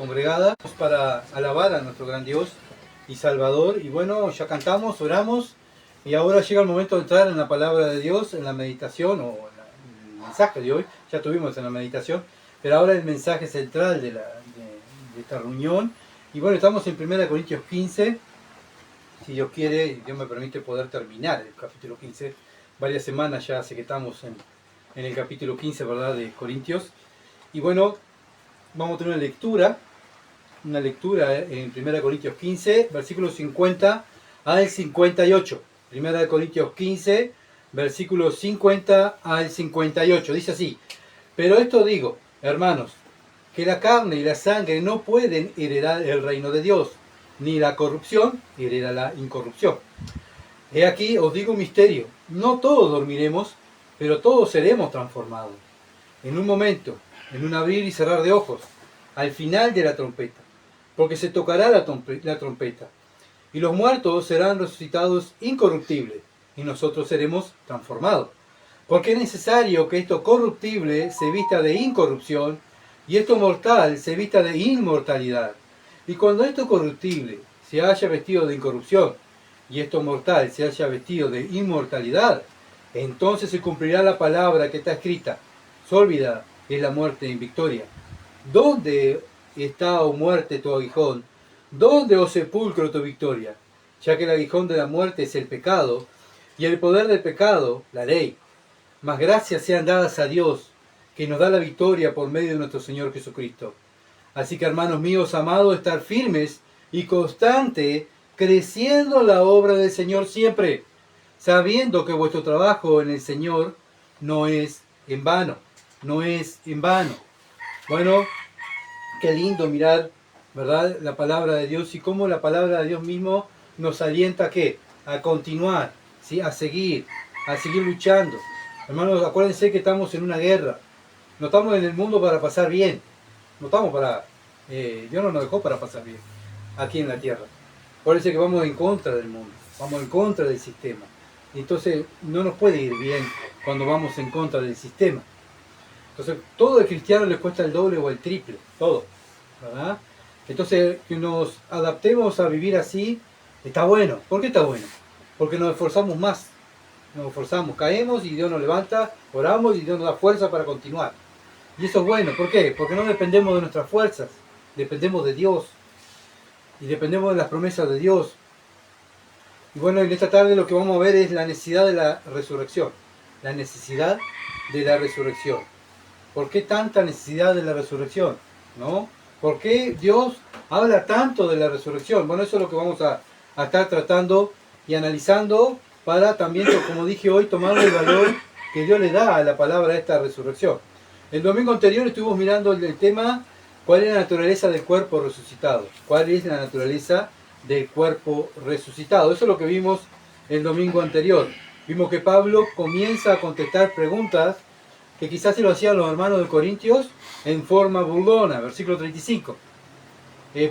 congregada para alabar a nuestro gran Dios y Salvador. Y bueno, ya cantamos, oramos y ahora llega el momento de entrar en la palabra de Dios, en la meditación o en el mensaje de hoy. Ya tuvimos en la meditación, pero ahora el mensaje central de esta reunión. Y bueno, estamos en 1 Corintios 15. Si Dios quiere, Dios me permite poder terminar el capítulo 15. Varias semanas ya hace que estamos en el capítulo 15, ¿verdad?, de Corintios. Y bueno, vamos a tener una lectura en 1 Corintios 15, versículos 50 al 58. 1 Corintios 15, versículos 50 al 58. Dice así: pero esto digo, hermanos, que la carne y la sangre no pueden heredar el reino de Dios, ni la corrupción hereda la incorrupción. He aquí os digo un misterio: no todos dormiremos, pero todos seremos transformados. En un momento, en un abrir y cerrar de ojos, al final de la trompeta, porque se tocará la trompeta, y los muertos serán resucitados incorruptibles, y nosotros seremos transformados. Porque es necesario que esto corruptible se vista de incorrupción, y esto mortal se vista de inmortalidad. Y cuando esto corruptible se haya vestido de incorrupción, y esto mortal se haya vestido de inmortalidad, entonces se cumplirá la palabra que está escrita: sólvida es la muerte en victoria. ¿Dónde está, oh muerte, tu aguijón? ¿Dónde, oh sepulcro, tu victoria? Ya que el aguijón de la muerte es el pecado, y el poder del pecado, la ley. Mas gracias sean dadas a Dios, que nos da la victoria por medio de nuestro Señor Jesucristo. Así que, hermanos míos amados, estar firmes y constantes, creciendo en la obra del Señor siempre, sabiendo que vuestro trabajo en el Señor no es en vano. No es en vano. Bueno, qué lindo mirar, ¿verdad?, la palabra de Dios y cómo la palabra de Dios mismo nos alienta ¿a qué? A continuar, ¿sí? A seguir luchando. Hermanos, acuérdense que estamos en una guerra. No estamos en el mundo para pasar bien. No estamos para... Dios no nos dejó para pasar bien aquí en la tierra. Acuérdense que vamos en contra del mundo, vamos en contra del sistema. Entonces no nos puede ir bien cuando vamos en contra del sistema. Entonces todo el cristiano le cuesta el doble o el triple, todo, ¿verdad? Entonces que nos adaptemos a vivir así está bueno. ¿Por qué está bueno? Porque nos esforzamos más, nos esforzamos, caemos y Dios nos levanta, oramos y Dios nos da fuerza para continuar. Y eso es bueno. ¿Por qué? Porque no dependemos de nuestras fuerzas, dependemos de Dios y dependemos de las promesas de Dios. Y bueno, en esta tarde lo que vamos a ver es la necesidad de la resurrección. La necesidad de la resurrección. ¿Por qué tanta necesidad de la resurrección? ¿No? ¿Por qué Dios habla tanto de la resurrección? Bueno, eso es lo que vamos a estar tratando y analizando para también, como dije hoy, tomar el valor que Dios le da a la palabra de esta resurrección. El domingo anterior estuvimos mirando el tema: ¿cuál es la naturaleza del cuerpo resucitado? ¿Cuál es la naturaleza del cuerpo resucitado? Eso es lo que vimos el domingo anterior. Vimos que Pablo comienza a contestar preguntas que quizás se lo hacían los hermanos de Corintios en forma burlona. Versículo 35.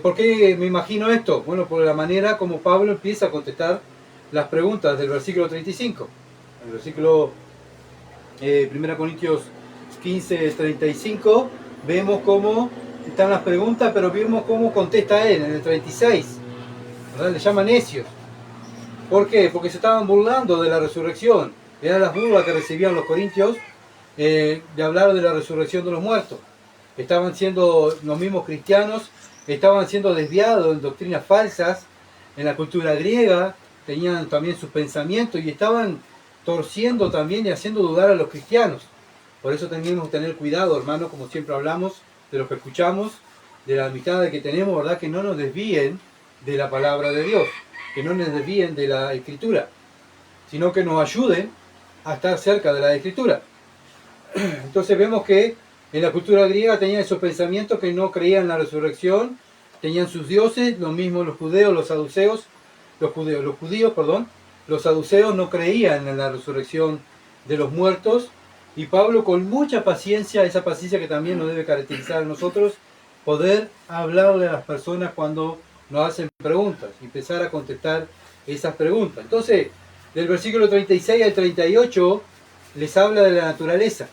¿Por qué me imagino esto? Bueno, por la manera como Pablo empieza a contestar las preguntas del versículo 35. El versículo 1 Corintios 15, 35, vemos cómo están las preguntas, pero vemos cómo contesta él en el 36. ¿Verdad? Le llaman necios. ¿Por qué? Porque se estaban burlando de la resurrección. Eran las burlas que recibían los corintios de hablar de la resurrección de los muertos. Estaban siendo, los mismos cristianos, estaban siendo desviados en doctrinas falsas, en la cultura griega, tenían también sus pensamientos y estaban torciendo también y haciendo dudar a los cristianos. Por eso tenemos que tener cuidado, hermanos, como siempre hablamos, de lo que escuchamos, de la amistad que tenemos, ¿verdad? Que no nos desvíen de la palabra de Dios, que no nos desvíen de la Escritura, sino que nos ayuden a estar cerca de la Escritura. Entonces vemos que en la cultura griega tenían esos pensamientos que no creían en la resurrección, tenían sus dioses, lo mismo los judíos, los saduceos, los saduceos no creían en la resurrección de los muertos. Y Pablo, con mucha paciencia, esa paciencia que también nos debe caracterizar a nosotros, poder hablarle a las personas cuando nos hacen preguntas y empezar a contestar esas preguntas. Entonces, del versículo 36 al 38, les habla de la naturaleza,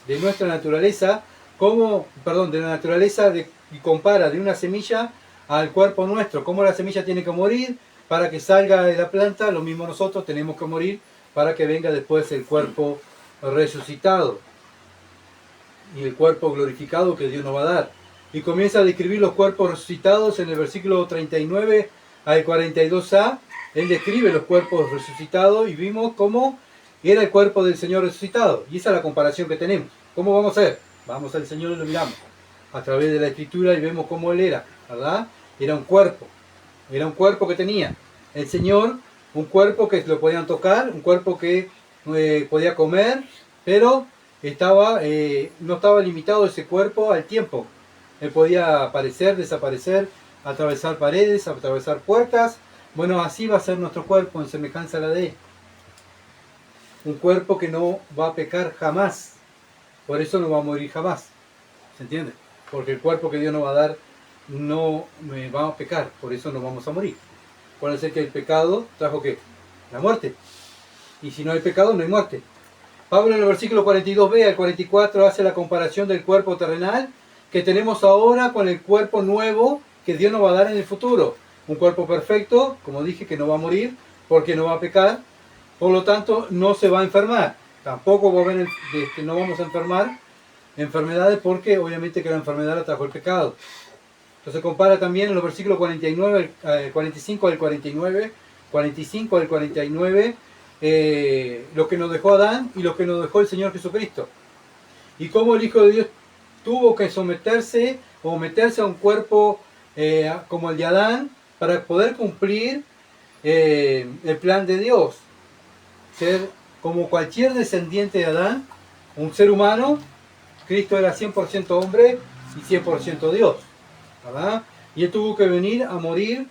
de nuestra naturaleza, de la naturaleza de y compara de una semilla al cuerpo nuestro, cómo la semilla tiene que morir para que salga de la planta, lo mismo nosotros tenemos que morir para que venga después el cuerpo resucitado y el cuerpo glorificado que Dios nos va a dar. Y comienza a describir los cuerpos resucitados en el versículo 39 al 42a. Él describe los cuerpos resucitados y vimos cómo era el cuerpo del Señor resucitado. Y esa es la comparación que tenemos. ¿Cómo vamos a ver? Vamos al Señor y lo miramos a través de la Escritura y vemos cómo Él era, ¿verdad? Era un cuerpo que tenía el Señor, un cuerpo que lo podían tocar, un cuerpo que podía comer, pero no estaba limitado ese cuerpo al tiempo. Él podía aparecer, desaparecer, atravesar paredes, atravesar puertas. Bueno, así va a ser nuestro cuerpo en semejanza a la de Él. Un cuerpo que no va a pecar jamás. Por eso no va a morir jamás. ¿Se entiende? Porque el cuerpo que Dios nos va a dar no va a pecar. Por eso no vamos a morir. Puede ser que el pecado trajo ¿qué? La muerte. Y si no hay pecado, no hay muerte. Pablo en el versículo 42b al 44 hace la comparación del cuerpo terrenal que tenemos ahora con el cuerpo nuevo que Dios nos va a dar en el futuro. Un cuerpo perfecto, como dije, que no va a morir porque no va a pecar. Por lo tanto, no se va a enfermar. Tampoco no vamos a enfermar enfermedades porque obviamente que la enfermedad la trajo el pecado. Entonces compara también en los versículos 45 al 49, 45 al 49, lo que nos dejó Adán y lo que nos dejó el Señor Jesucristo. Y cómo el Hijo de Dios tuvo que someterse o meterse a un cuerpo como el de Adán para poder cumplir el plan de Dios. Ser como cualquier descendiente de Adán, un ser humano. Cristo era 100% hombre y 100% Dios, ¿verdad? Y Él tuvo que venir a morir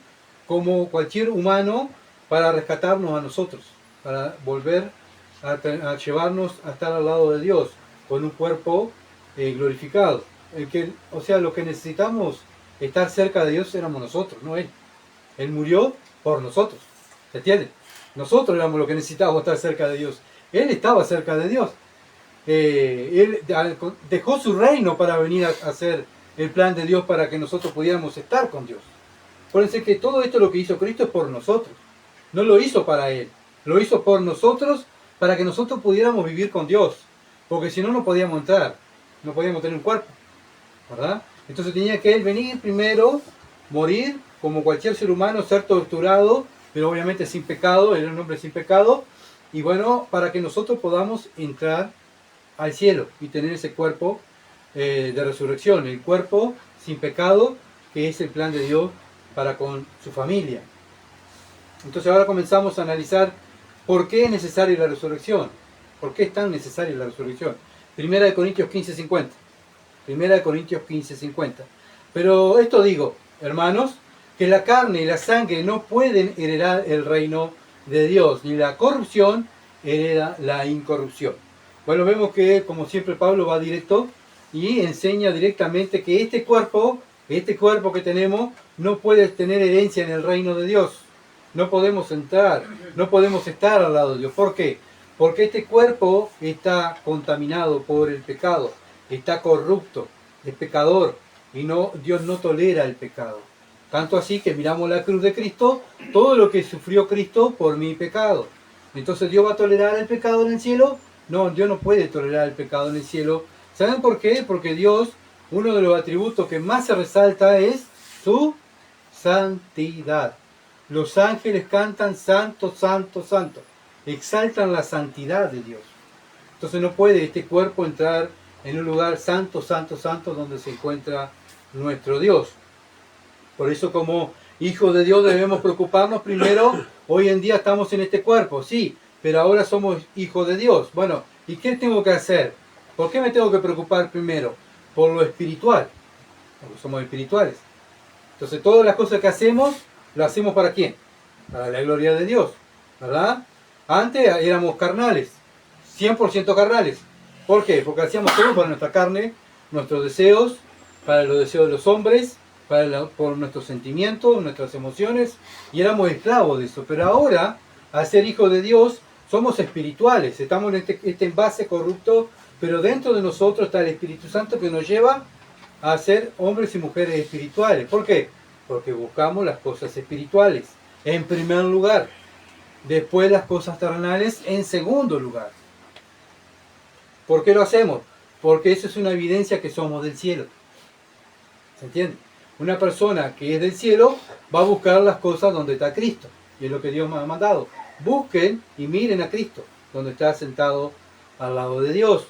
como cualquier humano para rescatarnos a nosotros, para volver a llevarnos a estar al lado de Dios, con un cuerpo glorificado. O sea, lo que necesitamos estar cerca de Dios éramos nosotros, no Él. Él murió por nosotros, ¿se entiende? Nosotros éramos los que necesitábamos estar cerca de Dios. Él estaba cerca de Dios. Él dejó su reino para venir a hacer el plan de Dios para que nosotros pudiéramos estar con Dios. Acuérdense que todo esto lo que hizo Cristo es por nosotros. No lo hizo para Él. Lo hizo por nosotros para que nosotros pudiéramos vivir con Dios. Porque si no, no podíamos entrar. No podíamos tener un cuerpo, ¿verdad? Entonces tenía que Él venir primero, morir como cualquier ser humano, ser torturado, pero obviamente sin pecado. Él era un hombre sin pecado. Y bueno, para que nosotros podamos entrar al cielo y tener ese cuerpo de resurrección, el cuerpo sin pecado, que es el plan de Dios para con su familia. Entonces ahora comenzamos a analizar por qué es necesaria la resurrección, por qué es tan necesaria la resurrección. Primera de Corintios 15:50. Primera de Corintios 15:50. Pero esto digo, hermanos, que la carne y la sangre no pueden heredar el reino de Dios, ni la corrupción hereda la incorrupción. Bueno, vemos que, como siempre, Pablo va directo y enseña directamente que este cuerpo que tenemos, no puede tener herencia en el reino de Dios. No podemos entrar, no podemos estar al lado de Dios. ¿Por qué? Porque este cuerpo está contaminado por el pecado, está corrupto, es pecador, y Dios no tolera el pecado. Tanto así que miramos la cruz de Cristo, todo lo que sufrió Cristo por mi pecado. Entonces, ¿Dios va a tolerar el pecado en el cielo? No, Dios no puede tolerar el pecado en el cielo. ¿Saben por qué? Porque Dios, uno de los atributos que más se resalta es su santidad. Los ángeles cantan santo, santo, santo. Exaltan la santidad de Dios. Entonces no puede este cuerpo entrar en un lugar santo, santo, santo, donde se encuentra nuestro Dios. Por eso, como hijos de Dios, debemos preocuparnos primero. Hoy en día estamos en este cuerpo, sí, pero ahora somos hijos de Dios. Bueno, ¿y qué tengo que hacer? ¿Por qué me tengo que preocupar primero? Por lo espiritual, porque somos espirituales. Entonces todas las cosas que hacemos, ¿lo hacemos para quién? Para la gloria de Dios, ¿verdad? Antes éramos carnales, 100% carnales. ¿Por qué? Porque hacíamos todo para nuestra carne, nuestros deseos, para los deseos de los hombres, por nuestros sentimientos, nuestras emociones, y éramos esclavos de eso. Pero ahora, al ser hijos de Dios, somos espirituales, estamos en este envase corrupto, pero dentro de nosotros está el Espíritu Santo que nos lleva a ser hombres y mujeres espirituales. ¿Por qué? Porque buscamos las cosas espirituales en primer lugar, después las cosas terrenales en segundo lugar. ¿Por qué lo hacemos? Porque eso es una evidencia que somos del cielo. ¿Se entiende? Una persona que es del cielo va a buscar las cosas donde está Cristo. Y es lo que Dios me ha mandado. Busquen y miren a Cristo, donde está sentado al lado de Dios.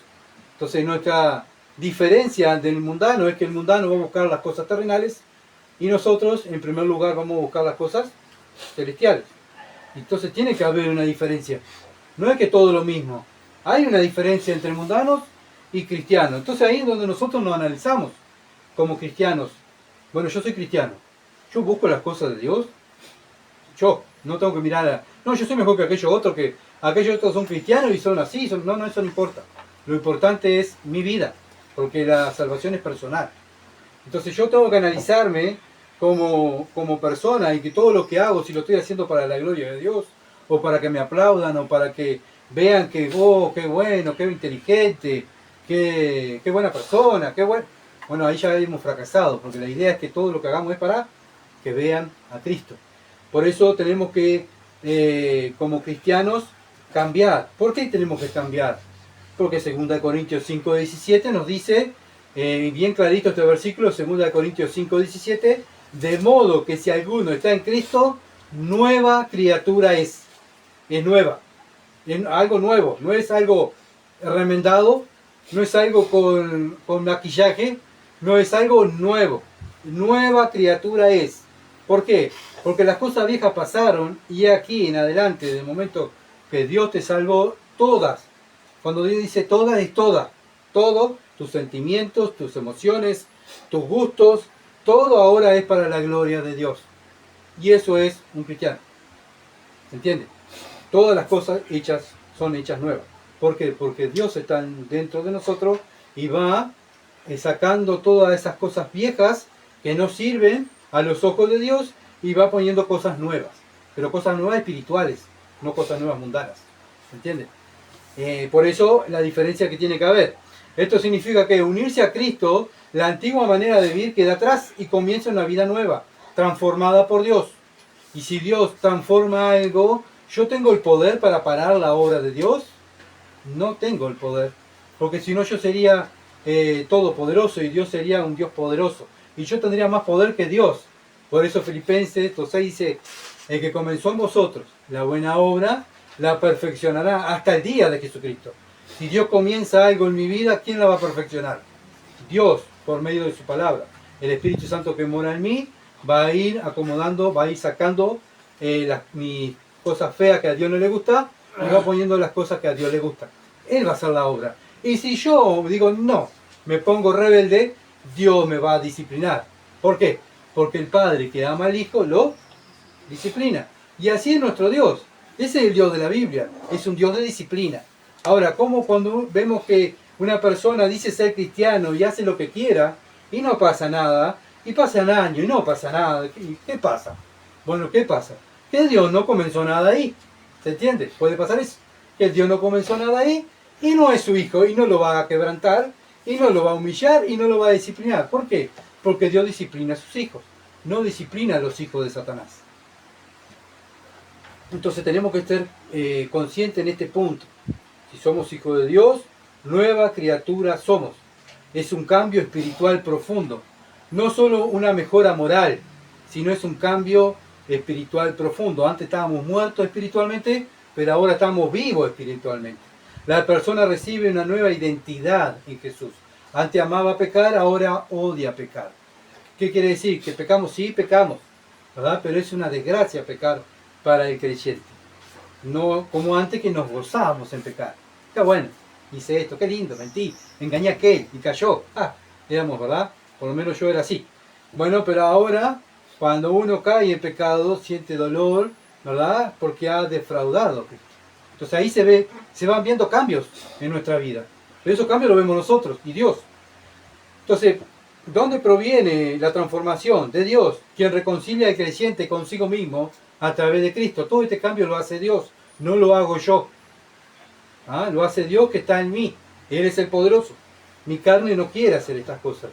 Entonces nuestra diferencia del mundano es que el mundano va a buscar las cosas terrenales y nosotros en primer lugar vamos a buscar las cosas celestiales. Entonces tiene que haber una diferencia. No es que todo lo mismo. Hay una diferencia entre mundanos y cristianos. Entonces ahí es donde nosotros nos analizamos como cristianos. Bueno, yo soy cristiano. Yo busco las cosas de Dios. Yo no tengo que mirar a... No, yo soy mejor que aquellos otros, que aquellos otros son cristianos y son así. No, eso no importa. Lo importante es mi vida, porque la salvación es personal. Entonces yo tengo que analizarme como persona y que todo lo que hago, si lo estoy haciendo para la gloria de Dios, o para que me aplaudan, o para que vean que, oh, qué bueno, qué inteligente, qué buena persona, qué bueno. Bueno, ahí ya hemos fracasado, porque la idea es que todo lo que hagamos es para que vean a Cristo. Por eso tenemos que, como cristianos, cambiar. ¿Por qué tenemos que cambiar? Porque 2 Corintios 5:17 nos dice, bien clarito este versículo, 2 Corintios 5:17, de modo que si alguno está en Cristo, nueva criatura es. Es nueva. Es algo nuevo. No es algo remendado, no es algo con maquillaje, no es algo nuevo. Nueva criatura es. ¿Por qué? Porque las cosas viejas pasaron y aquí en adelante, desde el momento que Dios te salvó, todas. Cuando Dios dice todas, es todas. Todo, tus sentimientos, tus emociones, tus gustos, todo ahora es para la gloria de Dios. Y eso es un cristiano. ¿Se entiende? Todas las cosas son hechas nuevas. ¿Por qué? Porque Dios está dentro de nosotros y va sacando todas esas cosas viejas que no sirven a los ojos de Dios y va poniendo cosas nuevas. Pero cosas nuevas espirituales, no cosas nuevas mundanas. ¿Se entiende? Por eso la diferencia que tiene que haber. Esto significa que unirse a Cristo, la antigua manera de vivir queda atrás y comienza una vida nueva, transformada por Dios. Y si Dios transforma algo, ¿yo tengo el poder para parar la obra de Dios? No tengo el poder, porque si no yo sería todopoderoso y Dios sería un Dios poderoso. Y yo tendría más poder que Dios. Por eso Filipenses 2:6 dice, el que comenzó en vosotros la buena obra, la perfeccionará hasta el día de Jesucristo. Si Dios comienza algo en mi vida, ¿quién la va a perfeccionar? Dios, por medio de su palabra. El Espíritu Santo que mora en mí va a ir acomodando, va a ir sacando mis cosas feas que a Dios no le gusta y va poniendo las cosas que a Dios le gustan. Él va a hacer la obra. Y si yo digo no, me pongo rebelde, Dios me va a disciplinar. ¿Por qué? Porque el Padre que ama al Hijo lo disciplina. Y así es nuestro Dios. Ese es el Dios de la Biblia. Es un Dios de disciplina. Ahora, ¿cómo cuando vemos que una persona dice ser cristiano y hace lo que quiera y no pasa nada, y pasan años y no pasa nada? ¿Qué pasa? Bueno, ¿qué pasa? Que Dios no comenzó nada ahí. ¿Se entiende? Puede pasar eso. Que Dios no comenzó nada ahí y no es su hijo y no lo va a quebrantar y no lo va a humillar y no lo va a disciplinar. ¿Por qué? Porque Dios disciplina a sus hijos, no disciplina a los hijos de Satanás. Entonces tenemos que estar conscientes en este punto. Si somos hijos de Dios, nueva criatura somos. Es un cambio espiritual profundo. No solo una mejora moral, sino es un cambio espiritual profundo. Antes estábamos muertos espiritualmente, pero ahora estamos vivos espiritualmente. La persona recibe una nueva identidad en Jesús. Antes amaba pecar, ahora odia pecar. ¿Qué quiere decir? Que pecamos, sí, pecamos, ¿verdad? Pero es una desgracia pecar para el creyente. No como antes, que nos gozábamos en pecar. Qué bueno, hice esto, qué lindo, mentí, engañé a aquel y cayó. Éramos, ¿verdad? Por lo menos yo era así. Bueno, pero ahora, cuando uno cae en pecado, siente dolor, ¿verdad? Porque ha defraudado a Cristo. Entonces ahí se van viendo cambios en nuestra vida. Pero esos cambios los vemos nosotros y Dios. Entonces, ¿dónde proviene la transformación? De Dios, quien reconcilia al creyente consigo mismo a través de Cristo. Todo este cambio lo hace Dios, no lo hago yo. Lo hace Dios que está en mí. Él es el poderoso. Mi carne no quiere hacer estas cosas.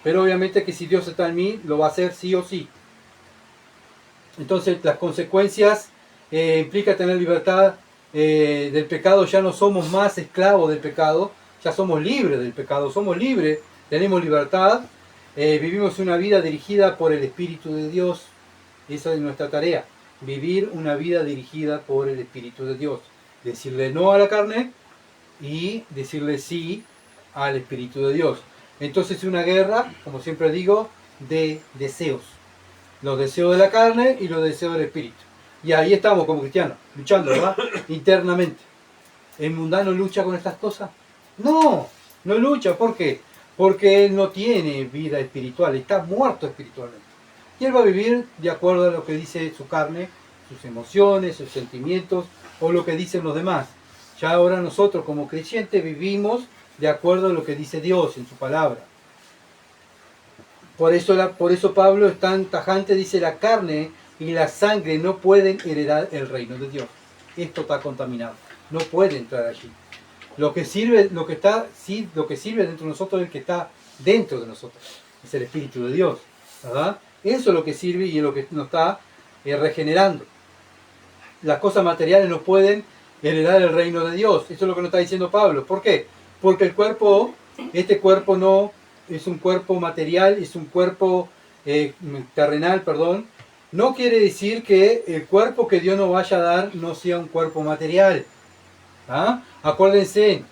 Pero obviamente que si Dios está en mí, lo va a hacer sí o sí. Entonces las consecuencias implica tener libertad del pecado. Ya no somos más esclavos del pecado, ya somos libres del pecado, somos libres, tenemos libertad, vivimos una vida dirigida por el Espíritu de Dios. Esa es nuestra tarea, vivir una vida dirigida por el Espíritu de Dios. Decirle no a la carne y decirle sí al Espíritu de Dios. Entonces es una guerra, como siempre digo, de deseos. Los deseos de la carne y los deseos del Espíritu. Y ahí estamos como cristianos, luchando, ¿verdad? Internamente. ¿El mundano lucha con estas cosas? No, no lucha. ¿Por qué? Porque él no tiene vida espiritual, está muerto espiritualmente. Y él va a vivir de acuerdo a lo que dice su carne, sus emociones, sus sentimientos o lo que dicen los demás. Ya ahora nosotros como creyentes vivimos de acuerdo a lo que dice Dios en su palabra. Por eso Pablo es tan tajante, dice la carne y la sangre no pueden heredar el reino de Dios. Esto está contaminado, no puede entrar allí. Lo que sirve dentro de nosotros es el que está dentro de nosotros, es el Espíritu de Dios, ¿verdad? Eso es lo que sirve y es lo que nos está regenerando. Las cosas materiales no pueden heredar el reino de Dios. Eso es lo que nos está diciendo Pablo. ¿Por qué? Porque este cuerpo no es un cuerpo material, es un cuerpo terrenal, perdón. No quiere decir que el cuerpo que Dios nos vaya a dar no sea un cuerpo material. ¿Ah? Acuérdense,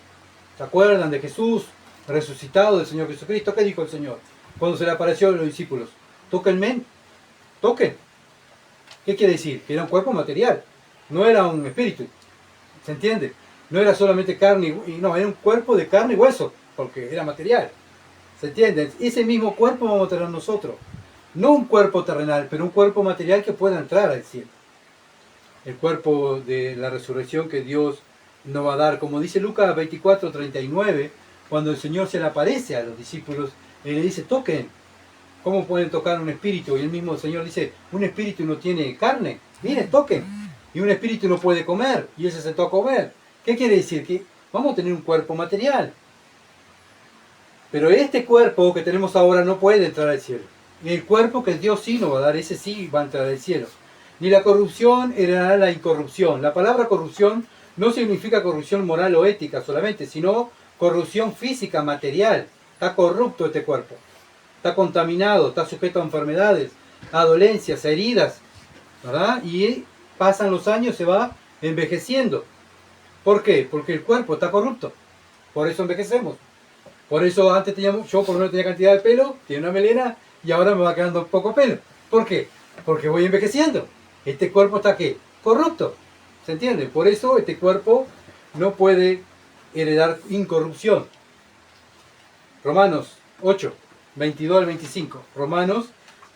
¿se acuerdan de Jesús resucitado del Señor Jesucristo? ¿Qué dijo el Señor cuando se le apareció a los discípulos? Tóquenme, toquen. ¿Qué quiere decir? Que era un cuerpo material, no era un espíritu. ¿Se entiende? No era solamente carne no, era un cuerpo de carne y hueso, porque era material. ¿Se entiende? Ese mismo cuerpo vamos a tener nosotros. No un cuerpo terrenal, pero un cuerpo material que pueda entrar al cielo. El cuerpo de la resurrección que Dios nos va a dar. Como dice Lucas 24:39, cuando el Señor se le aparece a los discípulos y le dice, toquen. ¿Cómo pueden tocar un espíritu? Y el mismo Señor dice, un espíritu no tiene carne. Miren, toquen. Y un espíritu no puede comer. Y él se sentó a comer. ¿Qué quiere decir? Que vamos a tener un cuerpo material. Pero este cuerpo que tenemos ahora no puede entrar al cielo. Y el cuerpo que Dios sí nos va a dar, ese sí va a entrar al cielo. Ni la corrupción heredará la incorrupción. La palabra corrupción no significa corrupción moral o ética solamente, sino corrupción física, material. Está corrupto este cuerpo. Está contaminado, está sujeto a enfermedades, a dolencias, a heridas, ¿verdad? Y pasan los años, se va envejeciendo. ¿Por qué? Porque el cuerpo está corrupto. Por eso envejecemos. Por eso antes yo por lo menos tenía cantidad de pelo, tiene una melena, y ahora me va quedando poco pelo. ¿Por qué? Porque voy envejeciendo. Este cuerpo está ¿qué? Corrupto. ¿Se entiende? Por eso este cuerpo no puede heredar incorrupción. Romanos 8. 22 al 25. Romanos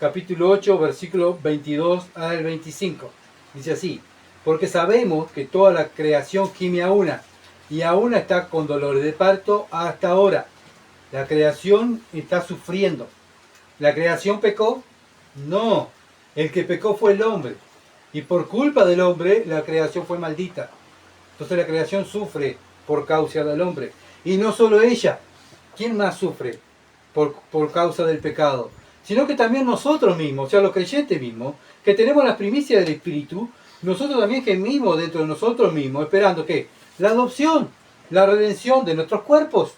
capítulo 8, versículo 22 al 25. Dice así, porque sabemos que toda la creación gime a una, y a una está con dolores de parto hasta ahora. La creación está sufriendo. ¿La creación pecó? No. El que pecó fue el hombre. Y por culpa del hombre, la creación fue maldita. Entonces la creación sufre por causa del hombre. Y no solo ella. ¿Quién más sufre por causa del pecado? Sino que también nosotros mismos, o sea, los creyentes mismos, que tenemos las primicias del Espíritu, nosotros también gemimos dentro de nosotros mismos, esperando ¿qué? La adopción, la redención de nuestros cuerpos.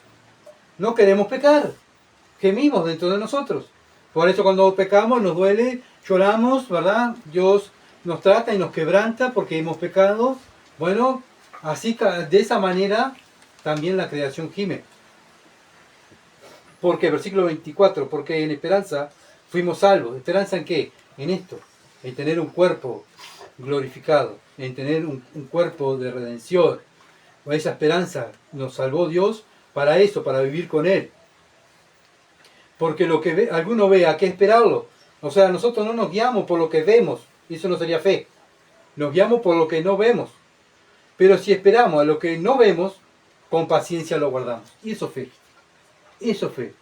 No queremos pecar. Gemimos dentro de nosotros. Por eso cuando pecamos nos duele, lloramos, ¿verdad? Dios nos trata y nos quebranta porque hemos pecado. Bueno, así de esa manera también la creación gime. Porque, versículo 24, porque en esperanza fuimos salvos. ¿Esperanza en qué? En esto, en tener un cuerpo glorificado, en tener un cuerpo de redención. Esa esperanza nos salvó Dios para eso, para vivir con Él. Porque lo que alguno ve, ¿a qué esperarlo? O sea, nosotros no nos guiamos por lo que vemos, y eso no sería fe. Nos guiamos por lo que no vemos. Pero si esperamos a lo que no vemos, con paciencia lo guardamos. Y eso es fe. Eso es fe.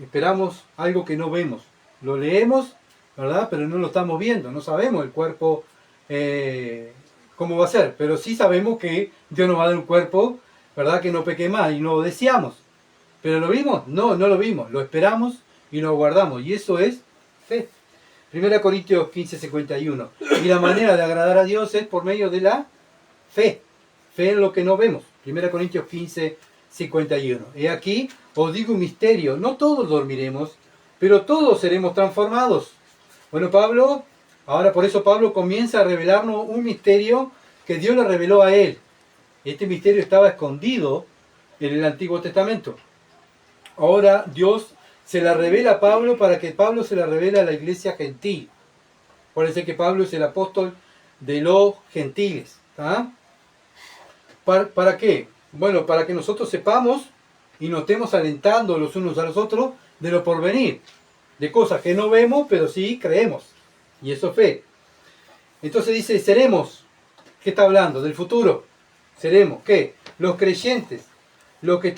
Esperamos algo que no vemos. Lo leemos, ¿verdad? Pero no lo estamos viendo. No sabemos el cuerpo cómo va a ser. Pero sí sabemos que Dios nos va a dar un cuerpo, ¿verdad? Que no peque más y no lo deseamos. ¿Pero lo vimos? No, no lo vimos. Lo esperamos y nos guardamos. Y eso es fe. 1 Corintios 15:51. Y la manera de agradar a Dios es por medio de la fe. Fe en lo que no vemos. 1 Corintios 15:51. He aquí, os digo un misterio. No todos dormiremos, pero todos seremos transformados. Bueno, ahora por eso Pablo comienza a revelarnos un misterio que Dios le reveló a él. Este misterio estaba escondido en el Antiguo Testamento. Ahora Dios se la revela a Pablo para que Pablo se la revele a la iglesia gentil. Parece que Pablo es el apóstol de los gentiles. ¿Para qué? Bueno, para que nosotros sepamos y nos estemos alentando los unos a los otros de lo porvenir, de cosas que no vemos, pero sí creemos. Y eso es fe. Entonces dice, seremos. ¿Qué está hablando? Del futuro. Seremos. ¿Qué? Los creyentes. Lo que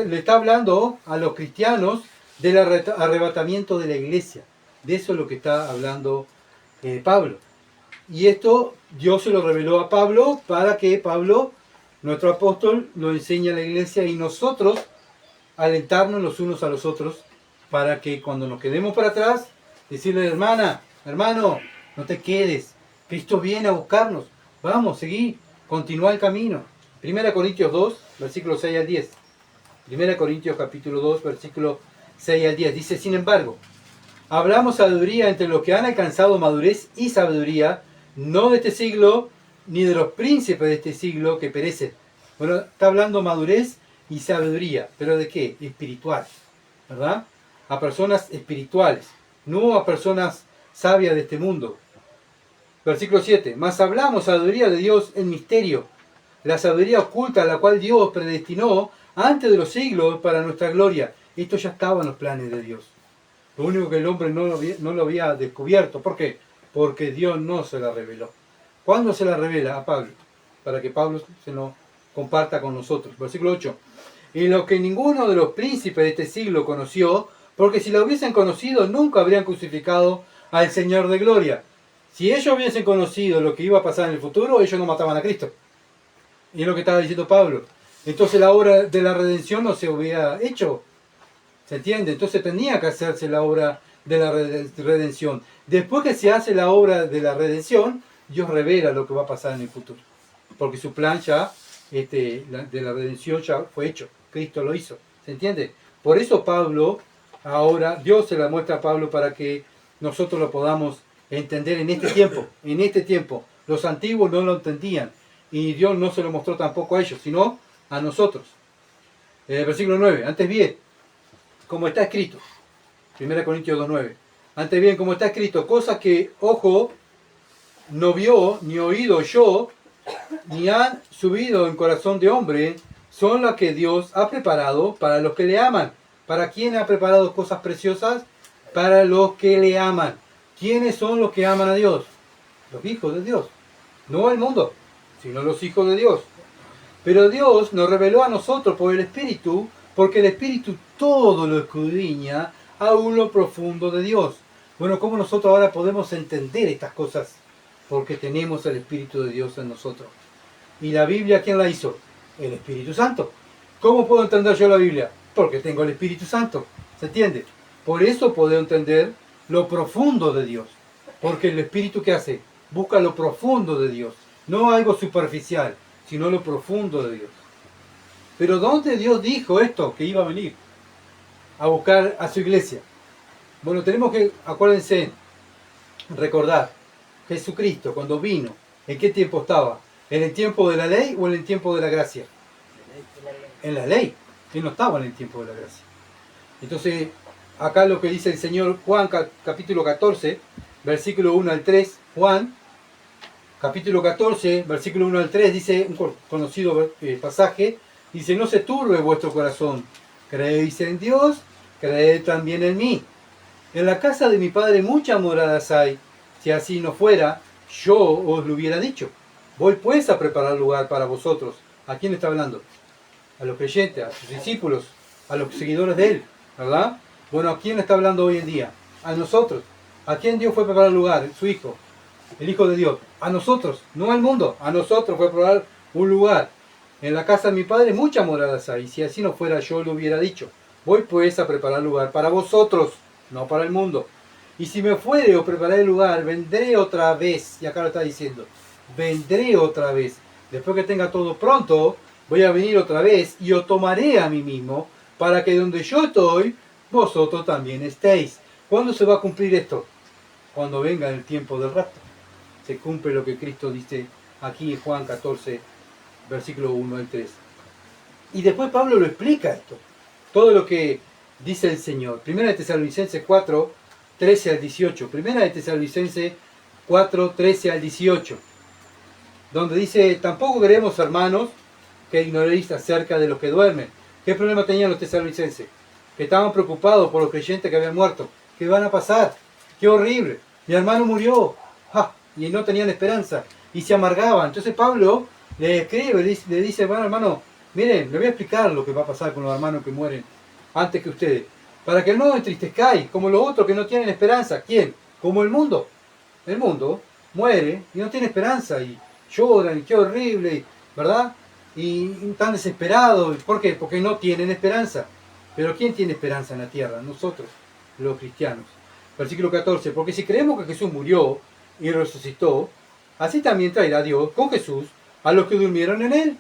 le está hablando a los cristianos del arrebatamiento de la iglesia. De eso es lo que está hablando Pablo. Y esto Dios se lo reveló a Pablo para que Pablo, nuestro apóstol, lo enseñe a la iglesia y nosotros alentarnos los unos a los otros para que cuando nos quedemos para atrás, decirle, hermana, hermano, no te quedes. Cristo viene a buscarnos. Vamos, seguí, continúa el camino. 1 Corintios 2, versículos 6 al 10. 1 Corintios capítulo 2, versículo 6 al 10. Dice, sin embargo, hablamos sabiduría entre los que han alcanzado madurez y sabiduría, no de este siglo, ni de los príncipes de este siglo que perecen. Bueno, está hablando madurez y sabiduría, pero ¿de qué? Espiritual, ¿verdad? A personas espirituales, no a personas sabias de este mundo. Versículo 7. Mas hablamos sabiduría de Dios en misterio, la sabiduría oculta, la cual Dios predestinó antes de los siglos para nuestra gloria. Esto ya estaba en los planes de Dios. Lo único que el hombre no lo había descubierto. ¿Por qué? Porque Dios no se la reveló. ¿Cuándo se la revela? A Pablo. Para que Pablo se lo comparta con nosotros. Versículo 8. Y lo que ninguno de los príncipes de este siglo conoció, porque si lo hubiesen conocido, nunca habrían crucificado al Señor de gloria. Si ellos hubiesen conocido lo que iba a pasar en el futuro, ellos no mataban a Cristo. Y es lo que estaba diciendo Pablo. Entonces la obra de la redención no se hubiera hecho. ¿Se entiende? Entonces tenía que hacerse la obra de la redención. Después que se hace la obra de la redención, Dios revela lo que va a pasar en el futuro. Porque su plan ya, de la redención ya fue hecho. Cristo lo hizo. ¿Se entiende? Por eso Pablo, ahora, Dios se la muestra a Pablo para que nosotros lo podamos entender en este tiempo. En este tiempo. Los antiguos no lo entendían. Y Dios no se lo mostró tampoco a ellos, sino a nosotros. Versículo 9. Antes bien, como está escrito. 1 Corintios 2:9. Antes bien, como está escrito, cosas que ojo no vio, ni oído oyó, ni han subido en corazón de hombre, son las que Dios ha preparado para los que le aman. ¿Para quién ha preparado cosas preciosas? Para los que le aman. ¿Quiénes son los que aman a Dios? Los hijos de Dios. No el mundo, sino los hijos de Dios. Pero Dios nos reveló a nosotros por el Espíritu, porque el Espíritu todo lo escudriña, aún lo profundo de Dios. Bueno, ¿cómo nosotros ahora podemos entender estas cosas? Porque tenemos el Espíritu de Dios en nosotros. ¿Y la Biblia quién la hizo? El Espíritu Santo. ¿Cómo puedo entender yo la Biblia? Porque tengo el Espíritu Santo. ¿Se entiende? Por eso puedo entender lo profundo de Dios. Porque el Espíritu, ¿qué hace? Busca lo profundo de Dios. No algo superficial, sino lo profundo de Dios. Pero ¿dónde Dios dijo esto? Que iba a venir a buscar a su iglesia. Bueno, tenemos que, acuérdense, recordar, Jesucristo cuando vino, ¿en qué tiempo estaba? ¿En el tiempo de la ley o en el tiempo de la gracia? En la ley. Él no estaba en el tiempo de la gracia. Entonces, acá lo que dice el Señor, Juan capítulo 14, versículo 1 al 3, Juan, capítulo 14, versículo 1 al 3, dice un conocido pasaje, dice, no se turbe vuestro corazón, creéis en Dios, creed también en mí. En la casa de mi Padre muchas moradas hay, si así no fuera, yo os lo hubiera dicho. Voy pues a preparar lugar para vosotros. ¿A quién está hablando? A los creyentes, a sus discípulos, a los seguidores de Él, ¿verdad? Bueno, ¿a quién está hablando hoy en día? A nosotros. ¿A quién Dios fue a preparar lugar? Su Hijo, el Hijo de Dios. A nosotros, no al mundo. A nosotros fue a preparar un lugar. En la casa de mi Padre muchas moradas hay. Si así no fuera, yo lo hubiera dicho. Voy pues a preparar lugar para vosotros, no para el mundo. Y si me fuere o prepararé el lugar, vendré otra vez. Y acá lo está diciendo, vendré otra vez. Después que tenga todo pronto, voy a venir otra vez y os tomaré a mí mismo, para que donde yo estoy, vosotros también estéis. ¿Cuándo se va a cumplir esto? Cuando venga el tiempo del rapto. Se cumple lo que Cristo dice aquí en Juan 14, versículo 1 al 3. Y después Pablo lo explica esto. Todo lo que dice el Señor. Primera de Tesalonicenses 4, 13 al 18. Primera de Tesalonicenses 4, 13 al 18. Donde dice, tampoco queremos, hermanos, que ignoréis acerca de los que duermen. ¿Qué problema tenían los tesalonicenses? Que estaban preocupados por los creyentes que habían muerto. ¿Qué van a pasar? ¡Qué horrible! Mi hermano murió. ¡Ja! Y no tenían esperanza. Y se amargaban. Entonces Pablo le escribe, le dice, bueno hermano, miren, le voy a explicar lo que va a pasar con los hermanos que mueren antes que ustedes. Para que no entristezcáis, como los otros que no tienen esperanza. ¿Quién? Como el mundo. El mundo muere y no tiene esperanza. Y lloran, y qué horrible, ¿verdad? Y están desesperados. ¿Por qué? Porque no tienen esperanza. Pero ¿quién tiene esperanza en la tierra? Nosotros, los cristianos. Versículo 14. Porque si creemos que Jesús murió y resucitó, así también traerá Dios con Jesús a los que durmieron en él.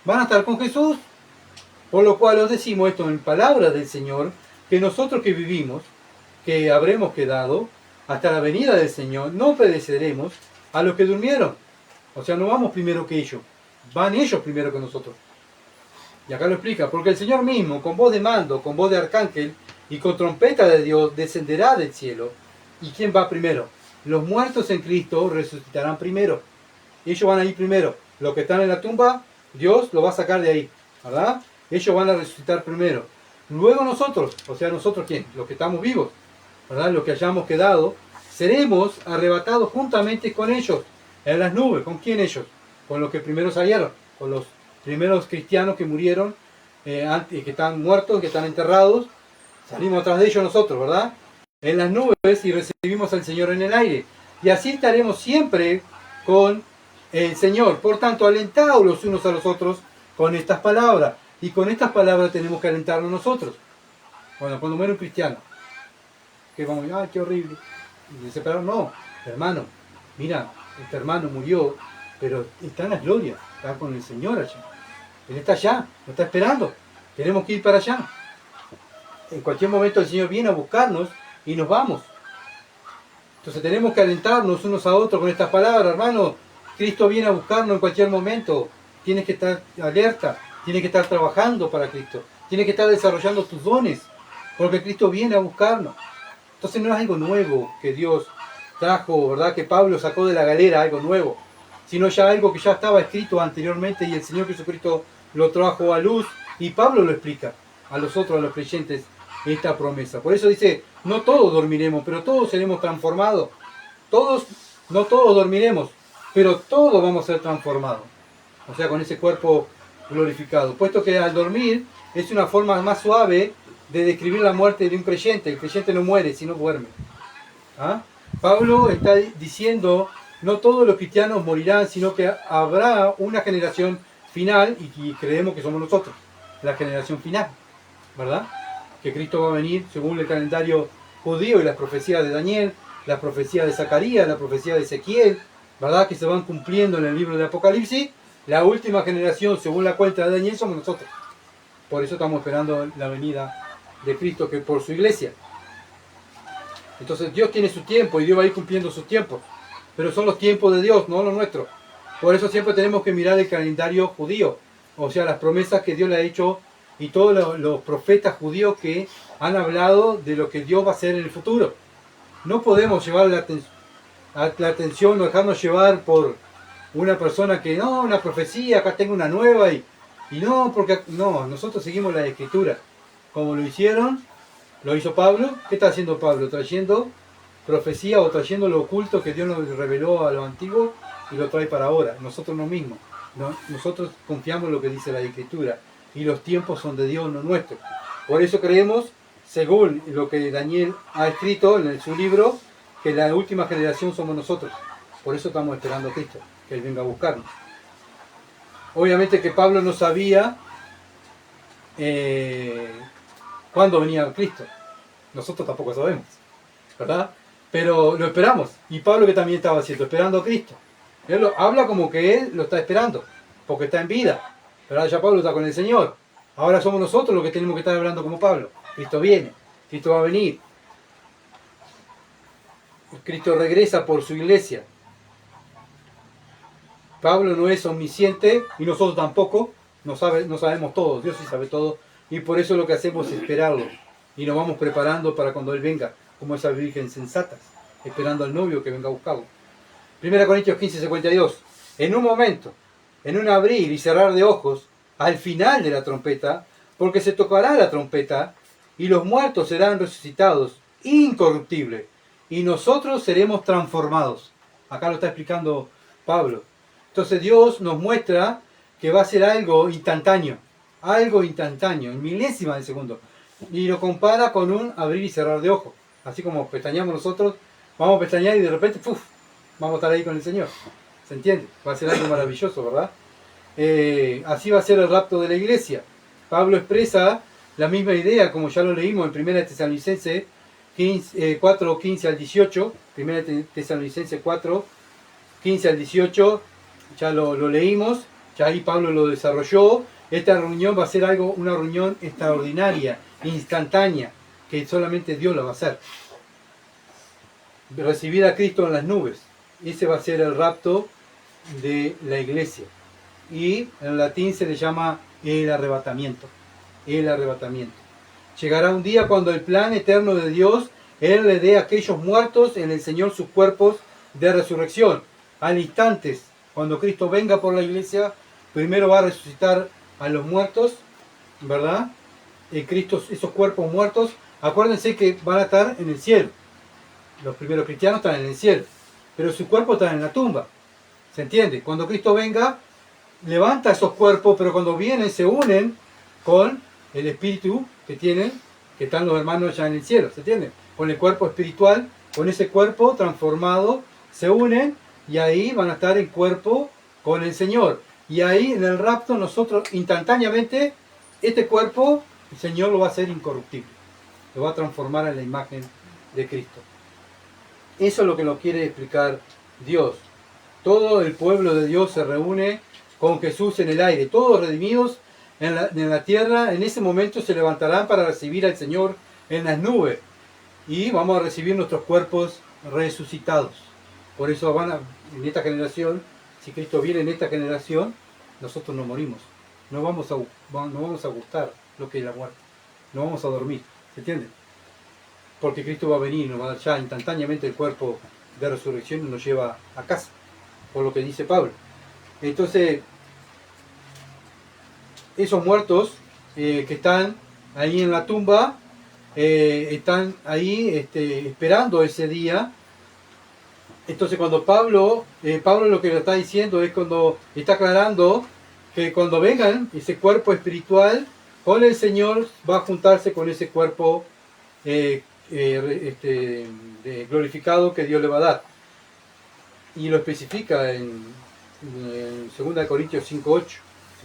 Van a estar con Jesús. Por lo cual os decimos esto en palabras del Señor, que nosotros que vivimos, que habremos quedado hasta la venida del Señor, no pereceremos a los que durmieron. O sea, no vamos primero que ellos. Van ellos primero que nosotros. Y acá lo explica, porque el Señor mismo, con voz de mando, con voz de arcángel y con trompeta de Dios, descenderá del cielo. ¿Y quién va primero? Los muertos en Cristo resucitarán primero. Ellos van a ir primero. Los que están en la tumba, Dios los va a sacar de ahí, ¿verdad? Ellos van a resucitar primero. Luego nosotros, o sea, ¿nosotros quién? Los que estamos vivos, ¿verdad? Los que hayamos quedado, seremos arrebatados juntamente con ellos en las nubes. ¿Con quién ellos? Con los que primero salieron, con los primeros cristianos que murieron, que están muertos, que están enterrados. Salimos atrás de ellos nosotros, ¿verdad? En las nubes y recibimos al Señor en el aire. Y así estaremos siempre con el Señor. Por tanto, alentaos los unos a los otros con estas palabras. Y con estas palabras tenemos que alentarnos nosotros. Bueno, cuando muere un cristiano, que vamos, ¡ay, qué horrible! Y desesperado, no, hermano, mira, este hermano murió, pero está en las glorias, está con el Señor allá. Él está allá, nos está esperando. Tenemos que ir para allá. En cualquier momento el Señor viene a buscarnos y nos vamos. Entonces tenemos que alentarnos unos a otros con estas palabras, hermano. Cristo viene a buscarnos en cualquier momento. Tienes que estar alerta, tienes que estar trabajando para Cristo, tienes que estar desarrollando tus dones, porque Cristo viene a buscarnos. Entonces no es algo nuevo que Dios trajo, ¿verdad? Que Pablo sacó de la galera algo nuevo, sino ya algo que ya estaba escrito anteriormente y el Señor Jesucristo lo trajo a luz y Pablo lo explica a los otros, a los creyentes, esta promesa. Por eso dice, no todos dormiremos, pero todos seremos transformados. Todos, no todos dormiremos, pero todos vamos a ser transformados. O sea, con ese cuerpo glorificado. Puesto que al dormir es una forma más suave de describir la muerte de un creyente. El creyente no muere, sino duerme. ¿Ah? Pablo está diciendo, no todos los cristianos morirán, sino que habrá una generación final, y creemos que somos nosotros, la generación final, ¿verdad? Que Cristo va a venir según el calendario judío y las profecías de Daniel, las profecías de Zacarías, la profecía de Ezequiel, ¿verdad? Que se van cumpliendo en el libro de Apocalipsis. La última generación, según la cuenta de Daniel, somos nosotros. Por eso estamos esperando la venida de Cristo, que por su iglesia. Entonces Dios tiene su tiempo y Dios va a ir cumpliendo sus tiempos. Pero son los tiempos de Dios, no los nuestros. Por eso siempre tenemos que mirar el calendario judío. O sea, las promesas que Dios le ha hecho y todos los profetas judíos que han hablado de lo que Dios va a hacer en el futuro. No podemos llevar la atención o dejarnos llevar por una persona que, no, una profecía, acá tengo una nueva y no, porque no, nosotros seguimos la escritura. Como lo hicieron, lo hizo Pablo. ¿Qué está haciendo Pablo? Trayendo profecía o trayendo lo oculto que Dios nos reveló a lo antiguo y lo trae para ahora. Nosotros no mismos. ¿No? Nosotros confiamos en lo que dice la escritura y los tiempos son de Dios, no nuestros. Por eso creemos, según lo que Daniel ha escrito en su libro, que la última generación somos nosotros. Por eso estamos esperando a Cristo, que Él venga a buscarnos. Obviamente que Pablo no sabía cuándo venía Cristo. Nosotros tampoco sabemos, ¿verdad? Pero lo esperamos. Y Pablo, que también estaba haciendo, esperando a Cristo. Él habla como que él lo está esperando, porque está en vida. Pero ahora ya Pablo está con el Señor. Ahora somos nosotros los que tenemos que estar hablando como Pablo. Cristo viene, Cristo va a venir. Cristo regresa por su iglesia. Pablo no es omnisciente y nosotros tampoco. No sabemos todo, Dios sí sabe todo. Y por eso lo que hacemos es esperarlo. Y nos vamos preparando para cuando Él venga, como esas virgen sensatas, esperando al novio que venga a buscarlo. 1 Corintios 15:52. En un momento, en un abrir y cerrar de ojos, al final de la trompeta, porque se tocará la trompeta, y los muertos serán resucitados, incorruptibles, y nosotros seremos transformados. Acá lo está explicando Pablo. Entonces Dios nos muestra que va a ser algo instantáneo, en milésimas de segundo. Y lo compara con un abrir y cerrar de ojos. Así como pestañeamos nosotros, vamos a pestañear y de repente, ¡puf!, vamos a estar ahí con el Señor. ¿Se entiende? Va a ser algo maravilloso, ¿verdad? Así va a ser el rapto de la iglesia. Pablo expresa la misma idea, como ya lo leímos en 1 Tesalonicenses 4, 15 al 18. 1 Tesalonicenses 4, 15 al 18, ya lo leímos, ya ahí Pablo lo desarrolló. Esta reunión va a ser una reunión extraordinaria, instantánea, que solamente Dios la va a hacer. Recibir a Cristo en las nubes. Ese va a ser el rapto de la iglesia. Y en latín se le llama el arrebatamiento. El arrebatamiento. Llegará un día cuando el plan eterno de Dios, Él le dé a aquellos muertos en el Señor sus cuerpos de resurrección. Al instante, cuando Cristo venga por la iglesia, primero va a resucitar a los muertos, ¿verdad? Cristo, esos cuerpos muertos, acuérdense que van a estar en el cielo. Los primeros cristianos están en el cielo, pero sus cuerpos están en la tumba. ¿Se entiende? Cuando Cristo venga, levanta esos cuerpos, pero cuando vienen se unen con el espíritu que tienen, que están los hermanos ya en el cielo. ¿Se entiende? Con el cuerpo espiritual, con ese cuerpo transformado, se unen y ahí van a estar en cuerpo con el Señor. Y ahí en el rapto nosotros instantáneamente, este cuerpo, el Señor lo va a hacer incorruptible. Lo va a transformar en la imagen de Cristo. Eso es lo que nos quiere explicar Dios. Todo el pueblo de Dios se reúne con Jesús en el aire. Todos redimidos en la tierra, en ese momento se levantarán para recibir al Señor en las nubes. Y vamos a recibir nuestros cuerpos resucitados. Por eso en esta generación, si Cristo viene en esta generación, nosotros no morimos. No vamos a gustar lo que es la muerte. No vamos a dormir. ¿Se entiende? Porque Cristo va a venir, nos va a dar ya instantáneamente el cuerpo de resurrección y nos lleva a casa. Por lo que dice Pablo. Entonces, esos muertos que están ahí en la tumba, están ahí esperando ese día. Entonces cuando Pablo lo que le está diciendo es, cuando está aclarando que cuando vengan ese cuerpo espiritual con el Señor, va a juntarse con ese cuerpo glorificado que Dios le va a dar. Y lo especifica en 2 Corintios 5.8.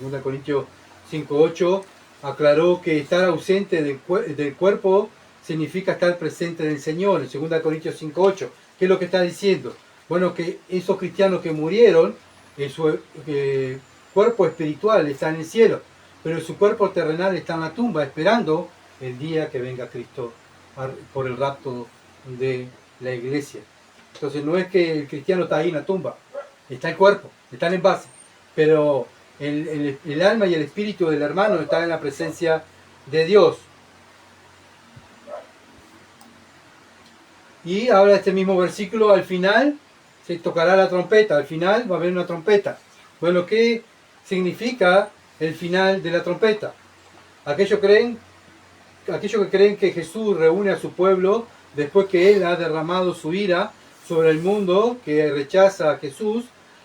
2 Corintios 5.8 aclaró que estar ausente del cuerpo significa estar presente en el Señor. En 2 Corintios 5.8. ¿Qué es lo que está diciendo? Bueno, que esos cristianos que murieron, su cuerpo espiritual está en el cielo, pero su cuerpo terrenal está en la tumba, esperando el día que venga Cristo por el rapto de la iglesia. Entonces no es que el cristiano está ahí en la tumba, está el cuerpo, está en base, pero el alma y el espíritu del hermano están en la presencia de Dios. Y ahora este mismo versículo, al final se tocará la trompeta, al final va a haber una trompeta. Bueno, ¿qué significa el final de la trompeta? Aquellos que creen que Jesús reúne a su pueblo después que Él ha derramado su ira sobre el mundo que rechaza a Jesús,